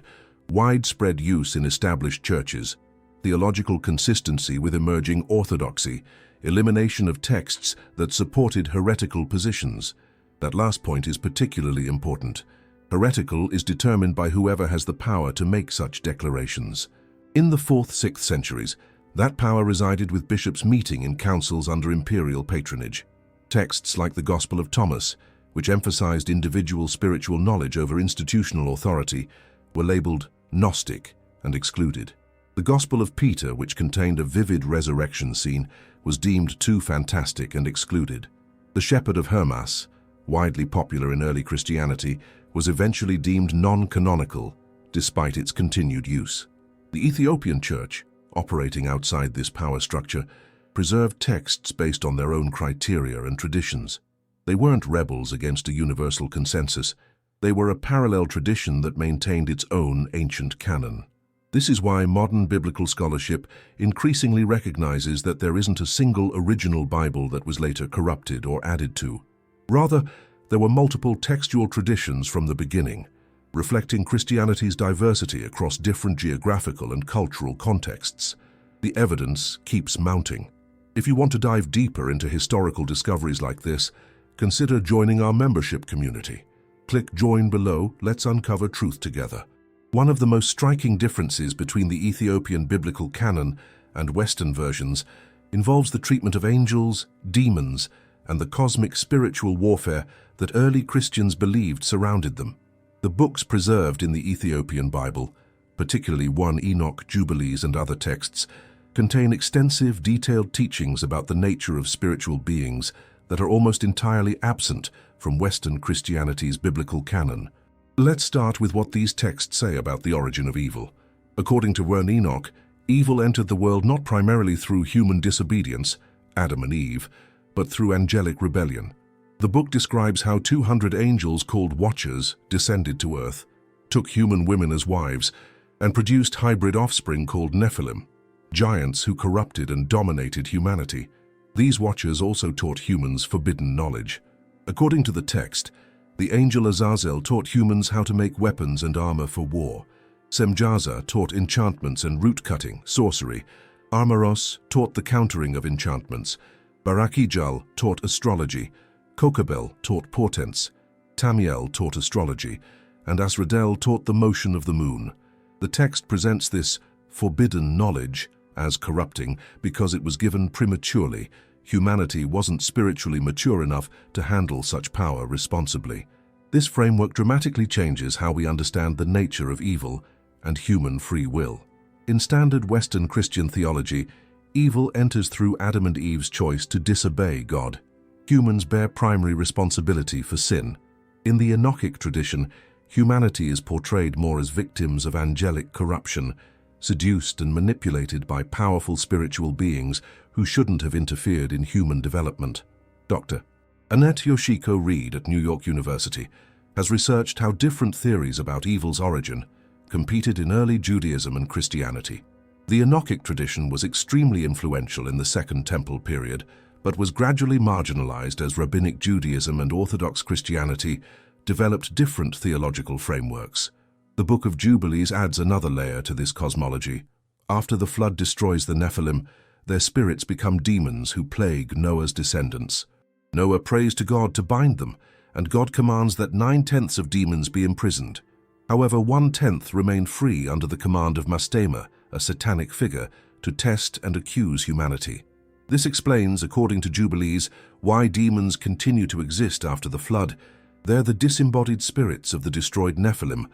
widespread use in established churches, theological consistency with emerging orthodoxy, elimination of texts that supported heretical positions. That last point is particularly important. Heretical is determined by whoever has the power to make such declarations. In the 4th–6th centuries, that power resided with bishops meeting in councils under imperial patronage. Texts like the Gospel of Thomas, which emphasized individual spiritual knowledge over institutional authority, were labeled Gnostic and excluded. The Gospel of Peter, which contained a vivid resurrection scene, was deemed too fantastic and excluded. The Shepherd of Hermas, widely popular in early Christianity, was eventually deemed non-canonical, despite its continued use. The Ethiopian Church, operating outside this power structure, preserved texts based on their own criteria and traditions. They weren't rebels against a universal consensus. They were a parallel tradition that maintained its own ancient canon. This is why modern biblical scholarship increasingly recognizes that there isn't a single original Bible that was later corrupted or added to. Rather, there were multiple textual traditions from the beginning, reflecting Christianity's diversity across different geographical and cultural contexts. The evidence keeps mounting. If you want to dive deeper into historical discoveries like this, consider joining our membership community. Click Join below. Let's uncover truth together. One of the most striking differences between the Ethiopian biblical canon and Western versions involves the treatment of angels, demons, and the cosmic spiritual warfare that early Christians believed surrounded them. The books preserved in the Ethiopian Bible, particularly 1 Enoch, Jubilees, and other texts, contain extensive, detailed teachings about the nature of spiritual beings that are almost entirely absent from Western Christianity's biblical canon. Let's start with what these texts say about the origin of evil. According to 1 Enoch, evil entered the world not primarily through human disobedience, Adam and Eve, but through angelic rebellion. The book describes how 200 angels called Watchers descended to earth, took human women as wives, and produced hybrid offspring called Nephilim, giants who corrupted and dominated humanity. These Watchers also taught humans forbidden knowledge. According to the text, the angel Azazel taught humans how to make weapons and armor for war. Semjaza taught enchantments and root-cutting, sorcery. Armaros taught the countering of enchantments. Barakijal taught astrology. Kokabel taught portents. Tamiel taught astrology. And Asradel taught the motion of the moon. The text presents this forbidden knowledge as corrupting because it was given prematurely. Humanity wasn't spiritually mature enough to handle such power responsibly. This framework dramatically changes how we understand the nature of evil and human free will. In standard Western Christian theology, evil enters through Adam and Eve's choice to disobey God. Humans bear primary responsibility for sin. In the Enochic tradition, humanity is portrayed more as victims of angelic corruption, seduced and manipulated by powerful spiritual beings who shouldn't have interfered in human development. Dr. Annette Yoshiko Reed at New York University has researched how different theories about evil's origin competed in early Judaism and Christianity. The Enochic tradition was extremely influential in the Second Temple period, but was gradually marginalized as Rabbinic Judaism and Orthodox Christianity developed different theological frameworks. The Book of Jubilees adds another layer to this cosmology. After the flood destroys the Nephilim, their spirits become demons who plague Noah's descendants. Noah prays to God to bind them, and God commands that 9/10 of demons be imprisoned. However, 1/10 remain free under the command of Mastema, a satanic figure, to test and accuse humanity. This explains, according to Jubilees, why demons continue to exist after the flood. They're the disembodied spirits of the destroyed Nephilim,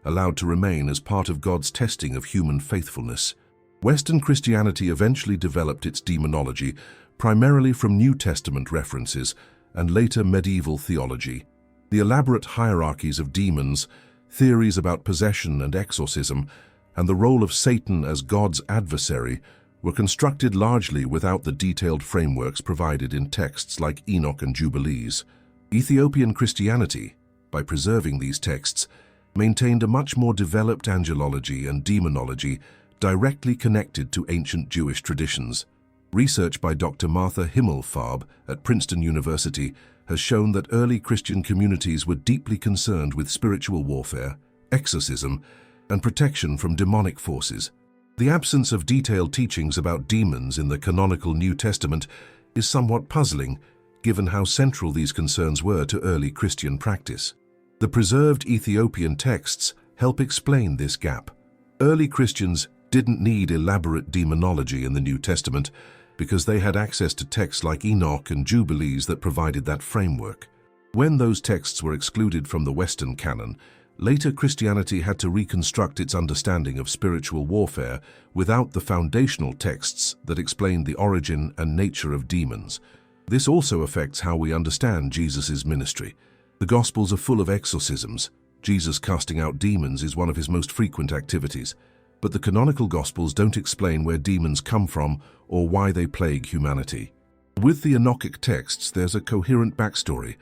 allowed to remain as part of God's testing of human faithfulness. Western Christianity eventually developed its demonology primarily from New Testament references and later medieval theology. The elaborate hierarchies of demons, theories about possession and exorcism, and the role of Satan as God's adversary were constructed largely without the detailed frameworks provided in texts like Enoch and Jubilees. Ethiopian Christianity, by preserving these texts, maintained a much more developed angelology and demonology directly connected to ancient Jewish traditions. Research by Dr. Martha Himmelfarb at Princeton University has shown that early Christian communities were deeply concerned with spiritual warfare, exorcism, and protection from demonic forces. The absence of detailed teachings about demons in the canonical New Testament is somewhat puzzling, given how central these concerns were to early Christian practice. The preserved Ethiopian texts help explain this gap. Early Christians didn't need elaborate demonology in the New Testament because they had access to texts like Enoch and Jubilees that provided that framework. When those texts were excluded from the Western canon, later Christianity had to reconstruct its understanding of spiritual warfare without the foundational texts that explained the origin and nature of demons. This also affects how we understand Jesus' ministry. The Gospels are full of exorcisms. Jesus casting out demons is one of his most frequent activities. But the canonical Gospels don't explain where demons come from or why they plague humanity. With the Enochic texts, there's a coherent backstory.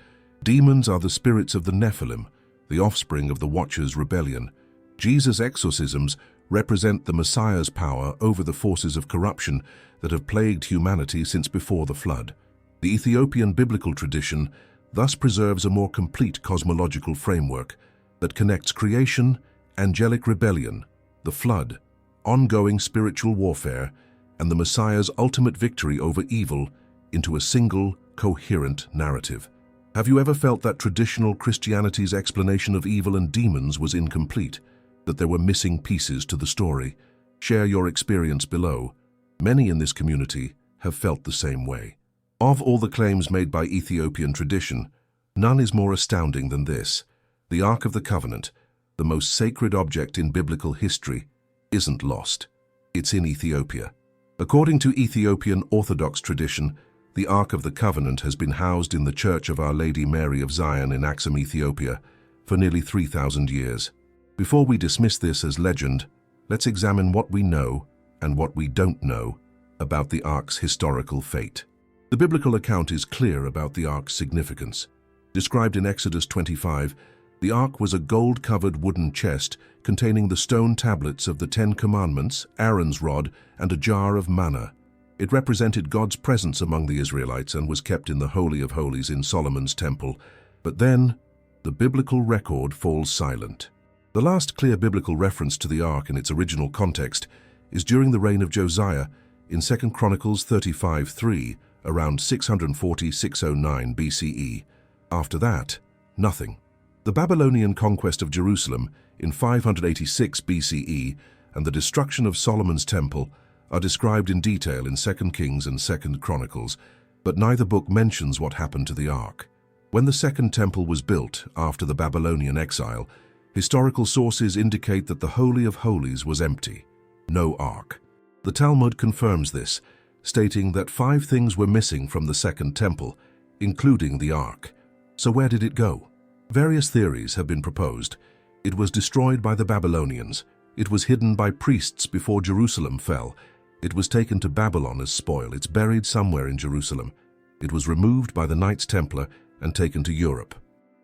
Demons are the spirits of the Nephilim, the offspring of the Watchers' rebellion. Jesus' exorcisms represent the Messiah's power over the forces of corruption that have plagued humanity since before the flood. The Ethiopian biblical tradition thus preserves a more complete cosmological framework that connects creation, angelic rebellion, the flood, ongoing spiritual warfare, and the Messiah's ultimate victory over evil into a single, coherent narrative. Have you ever felt that traditional Christianity's explanation of evil and demons was incomplete, that there were missing pieces to the story? Share your experience below. Many in this community have felt the same way. Of all the claims made by Ethiopian tradition, none is more astounding than this. The Ark of the Covenant, the most sacred object in biblical history, isn't lost. It's in Ethiopia. According to Ethiopian Orthodox tradition, the Ark of the Covenant has been housed in the Church of Our Lady Mary of Zion in Axum, Ethiopia, for nearly 3,000 years. Before we dismiss this as legend, let's examine what we know and what we don't know about the Ark's historical fate. The biblical account is clear about the Ark's significance. Described in Exodus 25, the Ark was a gold-covered wooden chest containing the stone tablets of the 10 Commandments, Aaron's rod, and a jar of manna. It represented God's presence among the Israelites and was kept in the Holy of Holies in Solomon's temple. But then, the biblical record falls silent. The last clear biblical reference to the Ark in its original context is during the reign of Josiah in 2 Chronicles 35:3, around 640-609 BCE. After that, nothing. The Babylonian conquest of Jerusalem in 586 BCE and the destruction of Solomon's temple are described in detail in 2 Kings and 2 Chronicles, but neither book mentions what happened to the Ark. When the Second Temple was built after the Babylonian exile, historical sources indicate that the Holy of Holies was empty. No Ark. The Talmud confirms this, stating that 5 things were missing from the Second Temple, including the Ark. So where did it go? Various theories have been proposed. It was destroyed by the Babylonians. It was hidden by priests before Jerusalem fell. It was taken to Babylon as spoil. It's buried somewhere in Jerusalem. It was removed by the Knights Templar and taken to Europe.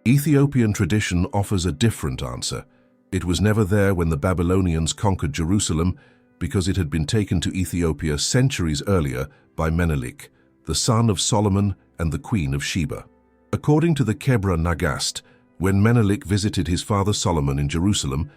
Ethiopian tradition offers a different answer. It was never there when the Babylonians conquered Jerusalem because it had been taken to Ethiopia centuries earlier by Menelik, the son of Solomon and the Queen of Sheba. According to the Kebra Nagast, when Menelik visited his father Solomon in Jerusalem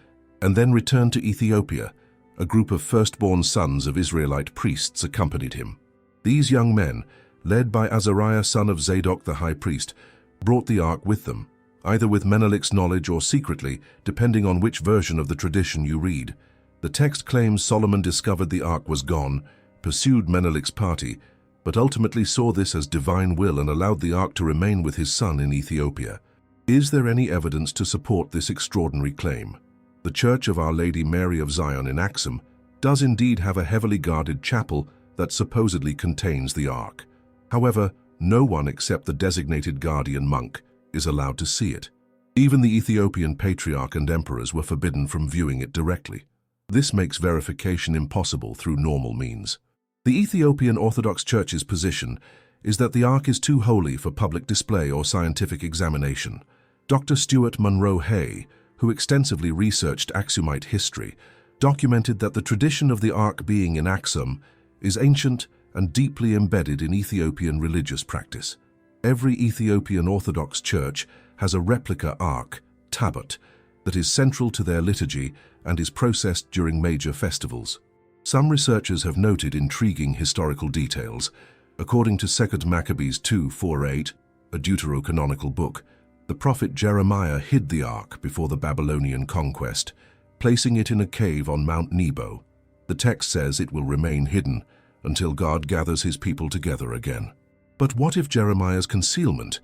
and then returned to Ethiopia, a group of firstborn sons of Israelite priests accompanied him. These young men, led by Azariah son of Zadok the high priest, brought the Ark with them, either with Menelik's knowledge or secretly, depending on which version of the tradition you read. The text claims Solomon discovered the Ark was gone, pursued Menelik's party, but ultimately saw this as divine will and allowed the Ark to remain with his son in Ethiopia. Is there any evidence to support this extraordinary claim? The Church of Our Lady Mary of Zion in Axum does indeed have a heavily guarded chapel that supposedly contains the Ark. However, no one except the designated guardian monk is allowed to see it. Even the Ethiopian patriarch and emperors were forbidden from viewing it directly. This makes verification impossible through normal means. The Ethiopian Orthodox Church's position is that the Ark is too holy for public display or scientific examination. Dr. Stuart Munro Hay, who extensively researched Aksumite history, documented that the tradition of the Ark being in Axum is ancient and deeply embedded in Ethiopian religious practice. Every Ethiopian Orthodox Church has a replica Ark, tabut, that is central to their liturgy and is processed during major festivals. Some researchers have noted intriguing historical details. According to 2 Maccabees 2:4-8, a deuterocanonical book, the prophet Jeremiah hid the Ark before the Babylonian conquest, placing it in a cave on Mount Nebo. The text says it will remain hidden until God gathers his people together again. But what if Jeremiah's concealment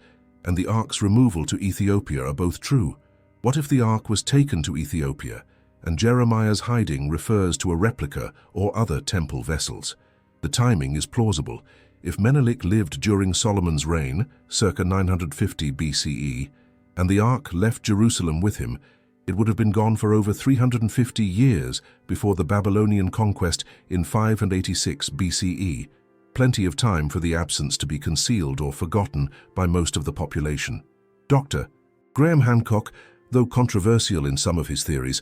and the Ark's removal to Ethiopia are both true? What if the Ark was taken to Ethiopia and Jeremiah's hiding refers to a replica or other temple vessels? The timing is plausible. If Menelik lived during Solomon's reign, circa 950 BCE, and the Ark left Jerusalem with him, it would have been gone for over 350 years before the Babylonian conquest in 586 BCE. Plenty of time for the absence to be concealed or forgotten by most of the population. Dr. Graham Hancock, though controversial in some of his theories,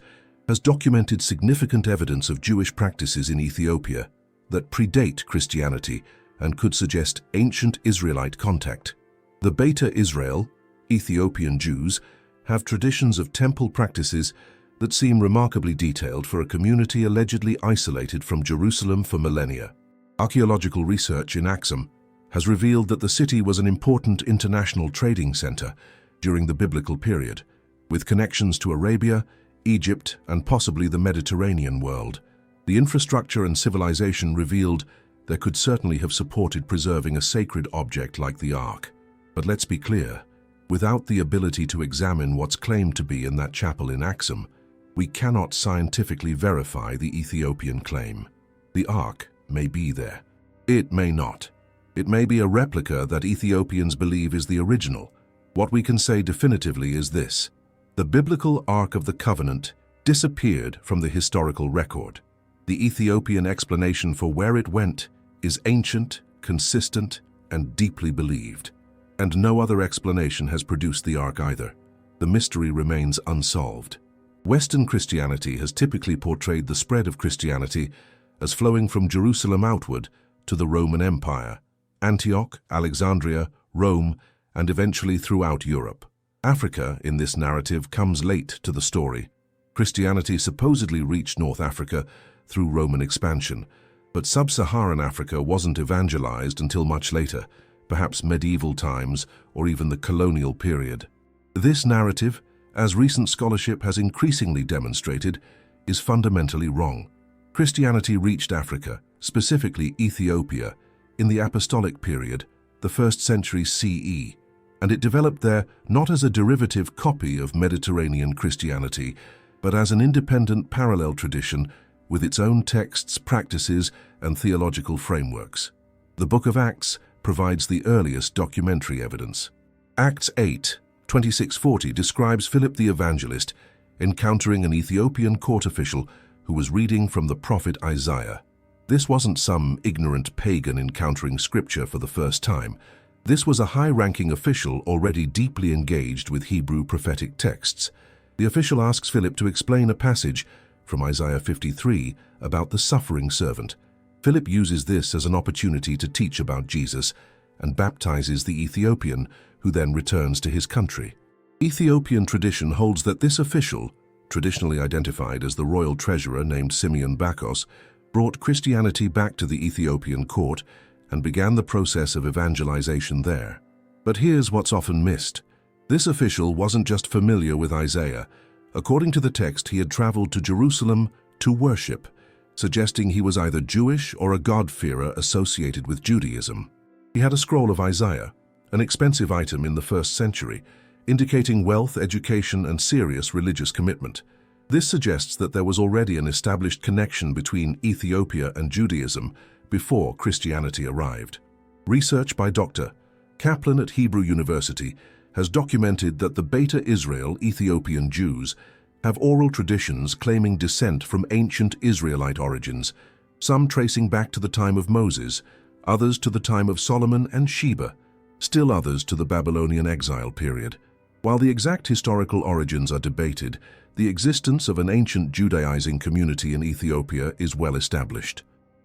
has documented significant evidence of Jewish practices in Ethiopia that predate Christianity and could suggest ancient Israelite contact. The Beta Israel, Ethiopian Jews, have traditions of temple practices that seem remarkably detailed for a community allegedly isolated from Jerusalem for millennia. Archaeological research in Aksum has revealed that the city was an important international trading center during the biblical period, with connections to Arabia, Egypt, and possibly the Mediterranean world. The infrastructure and civilization revealed there could certainly have supported preserving a sacred object like the Ark. But let's be clear, without the ability to examine what's claimed to be in that chapel in Aksum, we cannot scientifically verify the Ethiopian claim. The Ark may be there. It may not. It may be a replica that Ethiopians believe is the original. What we can say definitively is this: the biblical Ark of the Covenant disappeared from the historical record. The Ethiopian explanation for where it went is ancient, consistent, and deeply believed. And no other explanation has produced the Ark either. The mystery remains unsolved. Western Christianity has typically portrayed the spread of Christianity as flowing from Jerusalem outward to the Roman Empire, Antioch, Alexandria, Rome, and eventually throughout Europe. Africa, in this narrative, comes late to the story. Christianity supposedly reached North Africa through Roman expansion, but sub-Saharan Africa wasn't evangelized until much later, perhaps medieval times or even the colonial period. This narrative, as recent scholarship has increasingly demonstrated, is fundamentally wrong. Christianity reached Africa, specifically Ethiopia, in the apostolic period, the 1st century CE, and it developed there not as a derivative copy of Mediterranean Christianity, but as an independent parallel tradition with its own texts, practices, and theological frameworks. The Book of Acts provides the earliest documentary evidence. Acts 8:26-40 describes Philip the evangelist encountering an Ethiopian court official who was reading from the prophet Isaiah. This wasn't some ignorant pagan encountering scripture for the first time. This was a high-ranking official already deeply engaged with Hebrew prophetic texts. The official asks Philip to explain a passage from Isaiah 53 about the suffering servant. Philip uses this as an opportunity to teach about Jesus and baptizes the Ethiopian, who then returns to his country. Ethiopian tradition holds that this official, traditionally identified as the royal treasurer named Simeon Bakos, brought Christianity back to the Ethiopian court and began the process of evangelization there. But here's what's often missed. This official wasn't just familiar with Isaiah. According to the text, he had traveled to Jerusalem to worship, suggesting he was either Jewish or a God-fearer associated with Judaism. He had a scroll of Isaiah, an expensive item in the 1st century, indicating wealth, education, and serious religious commitment. This suggests that there was already an established connection between Ethiopia and Judaism before Christianity arrived. Research by Dr. Kaplan at Hebrew University has documented that the Beta Israel Ethiopian Jews have oral traditions claiming descent from ancient Israelite origins, some tracing back to the time of Moses, others to the time of Solomon and Sheba, still others to the Babylonian exile period. While the exact historical origins are debated, the existence of an ancient Judaizing community in Ethiopia is well established.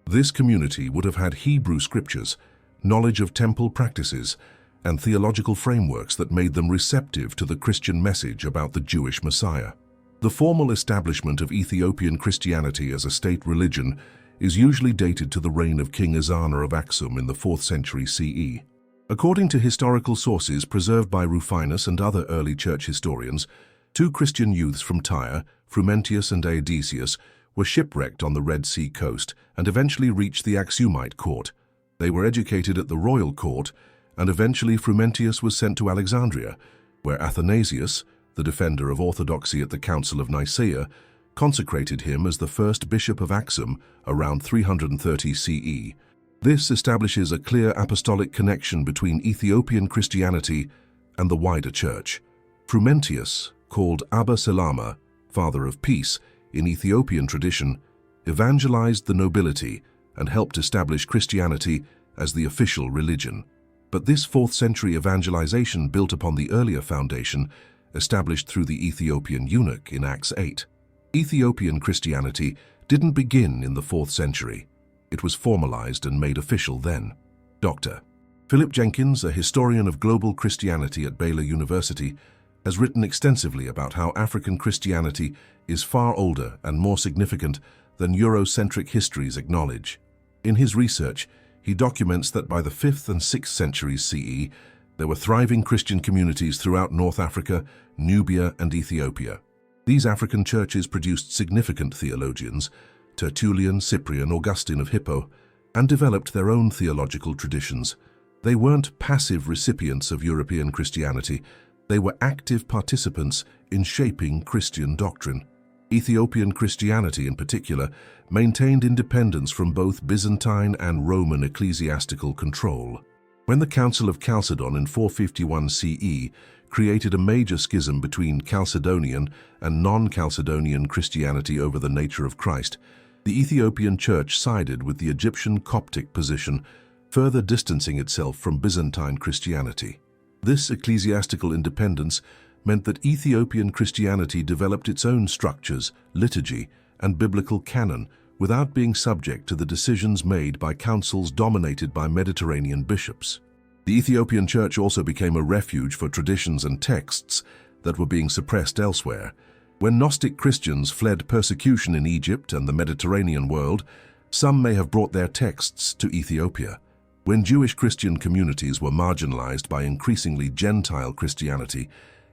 This community would have had Hebrew scriptures, knowledge of temple practices, and theological frameworks that made them receptive to the Christian message about the Jewish Messiah. The formal establishment of Ethiopian Christianity as a state religion is usually dated to the reign of King Ezana of Aksum in the 4th century CE. According to historical sources preserved by Rufinus and other early church historians, 2 Christian youths from Tyre, Frumentius and Aedesius, were shipwrecked on the Red Sea coast and eventually reached the Aksumite court. They were educated at the royal court, and eventually Frumentius was sent to Alexandria, where Athanasius, the defender of orthodoxy at the Council of Nicaea, consecrated him as the first bishop of Aksum around 330 CE. This establishes a clear apostolic connection between Ethiopian Christianity and the wider church. Frumentius, called Abba Selama, Father of Peace, in Ethiopian tradition, evangelized the nobility and helped establish Christianity as the official religion. But this 4th century evangelization built upon the earlier foundation established through the Ethiopian eunuch in Acts 8. Ethiopian Christianity didn't begin in the 4th century. It was formalized and made official then. Dr. Philip Jenkins, a historian of global Christianity at Baylor University, has written extensively about how African Christianity is far older and more significant than Eurocentric histories acknowledge. In his research, he documents that by the 5th and 6th centuries CE, there were thriving Christian communities throughout North Africa, Nubia, and Ethiopia. These African churches produced significant theologians, Tertullian, Cyprian, Augustine of Hippo, and developed their own theological traditions. They weren't passive recipients of European Christianity, they were active participants in shaping Christian doctrine. Ethiopian Christianity, in particular, maintained independence from both Byzantine and Roman ecclesiastical control. When the Council of Chalcedon in 451 CE created a major schism between Chalcedonian and non-Chalcedonian Christianity over the nature of Christ, the Ethiopian Church sided with the Egyptian Coptic position, further distancing itself from Byzantine Christianity. This ecclesiastical independence meant that Ethiopian Christianity developed its own structures, liturgy, and biblical canon without being subject to the decisions made by councils dominated by Mediterranean bishops. The Ethiopian Church also became a refuge for traditions and texts that were being suppressed elsewhere. When Gnostic Christians fled persecution in Egypt and the Mediterranean world, some may have brought their texts to Ethiopia. When Jewish Christian communities were marginalized by increasingly Gentile Christianity,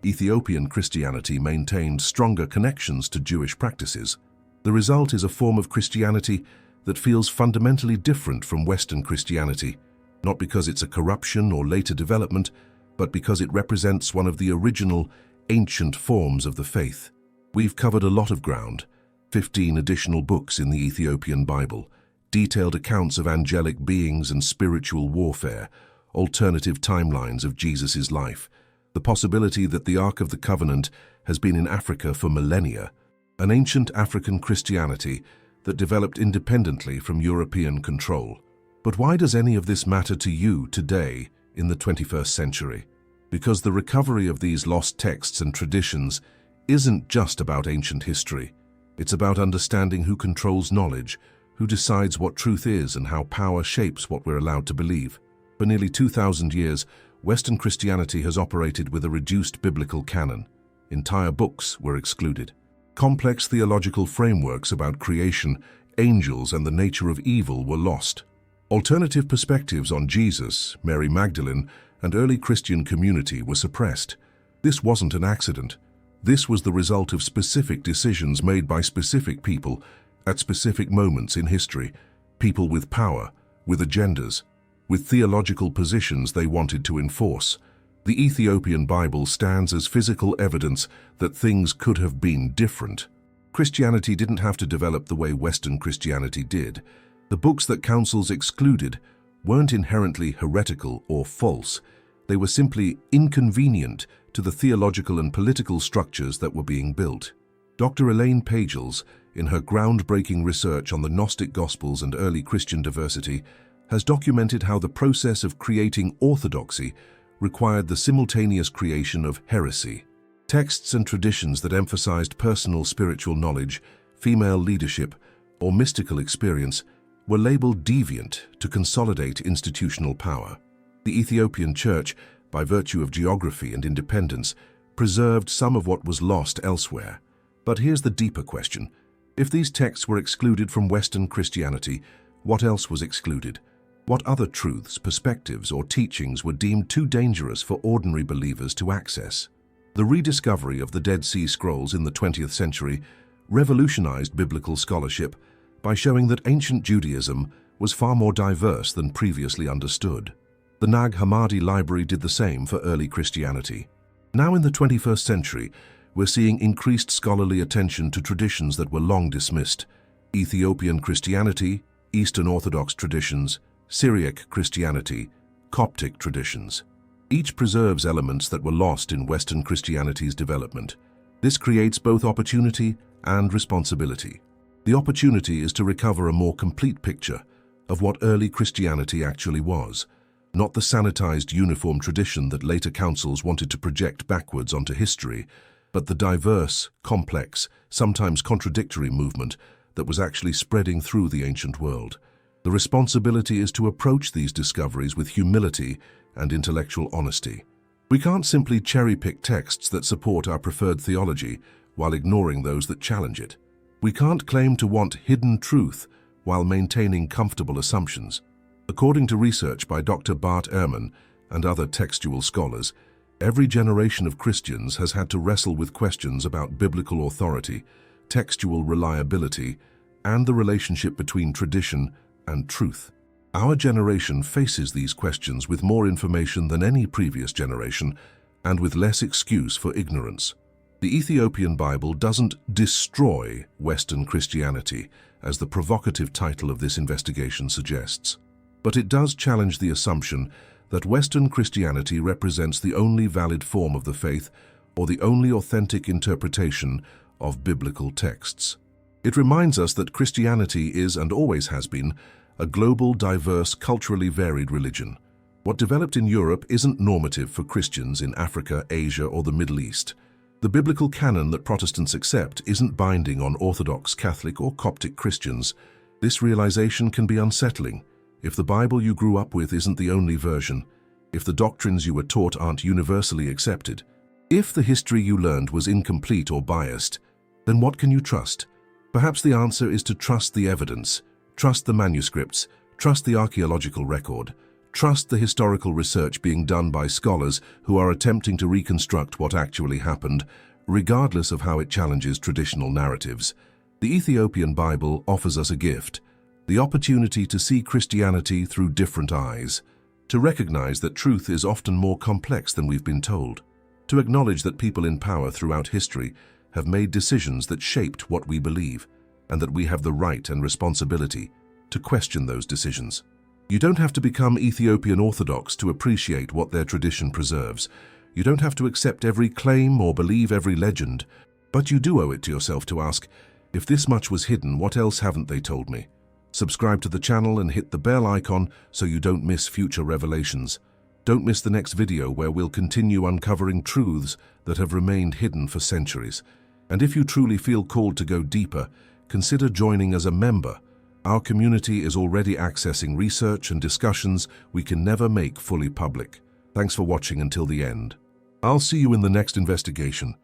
Ethiopian Christianity maintained stronger connections to Jewish practices. The result is a form of Christianity that feels fundamentally different from Western Christianity, not because it's a corruption or later development, but because it represents one of the original, ancient forms of the faith. We've covered a lot of ground, 15 additional books in the Ethiopian Bible, detailed accounts of angelic beings and spiritual warfare, alternative timelines of Jesus' life, the possibility that the Ark of the Covenant has been in Africa for millennia, an ancient African Christianity that developed independently from European control. But why does any of this matter to you today in the 21st century? Because the recovery of these lost texts and traditions isn't just about ancient history. It's about understanding who controls knowledge, who decides what truth is, and how power shapes what we're allowed to believe. For nearly 2,000 years, Western Christianity has operated with a reduced biblical canon. Entire books were excluded. Complex theological frameworks about creation, angels, and the nature of evil were lost. Alternative perspectives on Jesus, Mary Magdalene, and early Christian community were suppressed. This wasn't an accident. This was the result of specific decisions made by specific people at specific moments in history, people with power, with agendas, with theological positions they wanted to enforce. The Ethiopian Bible stands as physical evidence that things could have been different. Christianity didn't have to develop the way Western Christianity did. The books that councils excluded weren't inherently heretical or false. They were simply inconvenient to the theological and political structures that were being built. Dr. Elaine Pagels, in her groundbreaking research on the Gnostic Gospels and early Christian diversity, has documented how the process of creating orthodoxy required the simultaneous creation of heresy. Texts and traditions that emphasized personal spiritual knowledge, female leadership, or mystical experience were labeled deviant to consolidate institutional power. The Ethiopian Church, by virtue of geography and independence, preserved some of what was lost elsewhere. But here's the deeper question. If these texts were excluded from Western Christianity, what else was excluded? What other truths, perspectives, or teachings were deemed too dangerous for ordinary believers to access? The rediscovery of the Dead Sea Scrolls in the 20th century revolutionized biblical scholarship by showing that ancient Judaism was far more diverse than previously understood. The Nag Hammadi library did the same for early Christianity. Now in the 21st century, we're seeing increased scholarly attention to traditions that were long dismissed: Ethiopian Christianity, Eastern Orthodox traditions, Syriac Christianity, Coptic traditions. Each preserves elements that were lost in Western Christianity's development. This creates both opportunity and responsibility. The opportunity is to recover a more complete picture of what early Christianity actually was, not the sanitized uniform tradition that later councils wanted to project backwards onto history, but the diverse, complex, sometimes contradictory movement that was actually spreading through the ancient world. The responsibility is to approach these discoveries with humility and intellectual honesty. We can't simply cherry-pick texts that support our preferred theology while ignoring those that challenge it. We can't claim to want hidden truth while maintaining comfortable assumptions. According to research by Dr. Bart Ehrman and other textual scholars, every generation of Christians has had to wrestle with questions about biblical authority, textual reliability, and the relationship between tradition and truth. Our generation faces these questions with more information than any previous generation and with less excuse for ignorance. The Ethiopian Bible doesn't destroy Western Christianity, as the provocative title of this investigation suggests, but it does challenge the assumption that Western Christianity represents the only valid form of the faith or the only authentic interpretation of biblical texts. It reminds us that Christianity is, and always has been, a global, diverse, culturally varied religion. What developed in Europe isn't normative for Christians in Africa, Asia, or the Middle East. The biblical canon that Protestants accept isn't binding on Orthodox, Catholic, or Coptic Christians. This realization can be unsettling. If the Bible you grew up with isn't the only version, if the doctrines you were taught aren't universally accepted, if the history you learned was incomplete or biased, then what can you trust? Perhaps the answer is to trust the evidence, trust the manuscripts, trust the archaeological record, trust the historical research being done by scholars who are attempting to reconstruct what actually happened, regardless of how it challenges traditional narratives. The Ethiopian Bible offers us a gift, the opportunity to see Christianity through different eyes, to recognize that truth is often more complex than we've been told, to acknowledge that people in power throughout history have made decisions that shaped what we believe, and that we have the right and responsibility to question those decisions. You don't have to become Ethiopian Orthodox to appreciate what their tradition preserves. You don't have to accept every claim or believe every legend, but you do owe it to yourself to ask, if this much was hidden, what else haven't they told me? Subscribe to the channel and hit the bell icon so you don't miss future revelations. Don't miss the next video where we'll continue uncovering truths that have remained hidden for centuries. And if you truly feel called to go deeper, consider joining as a member. Our community is already accessing research and discussions we can never make fully public. Thanks for watching until the end. I'll see you in the next investigation.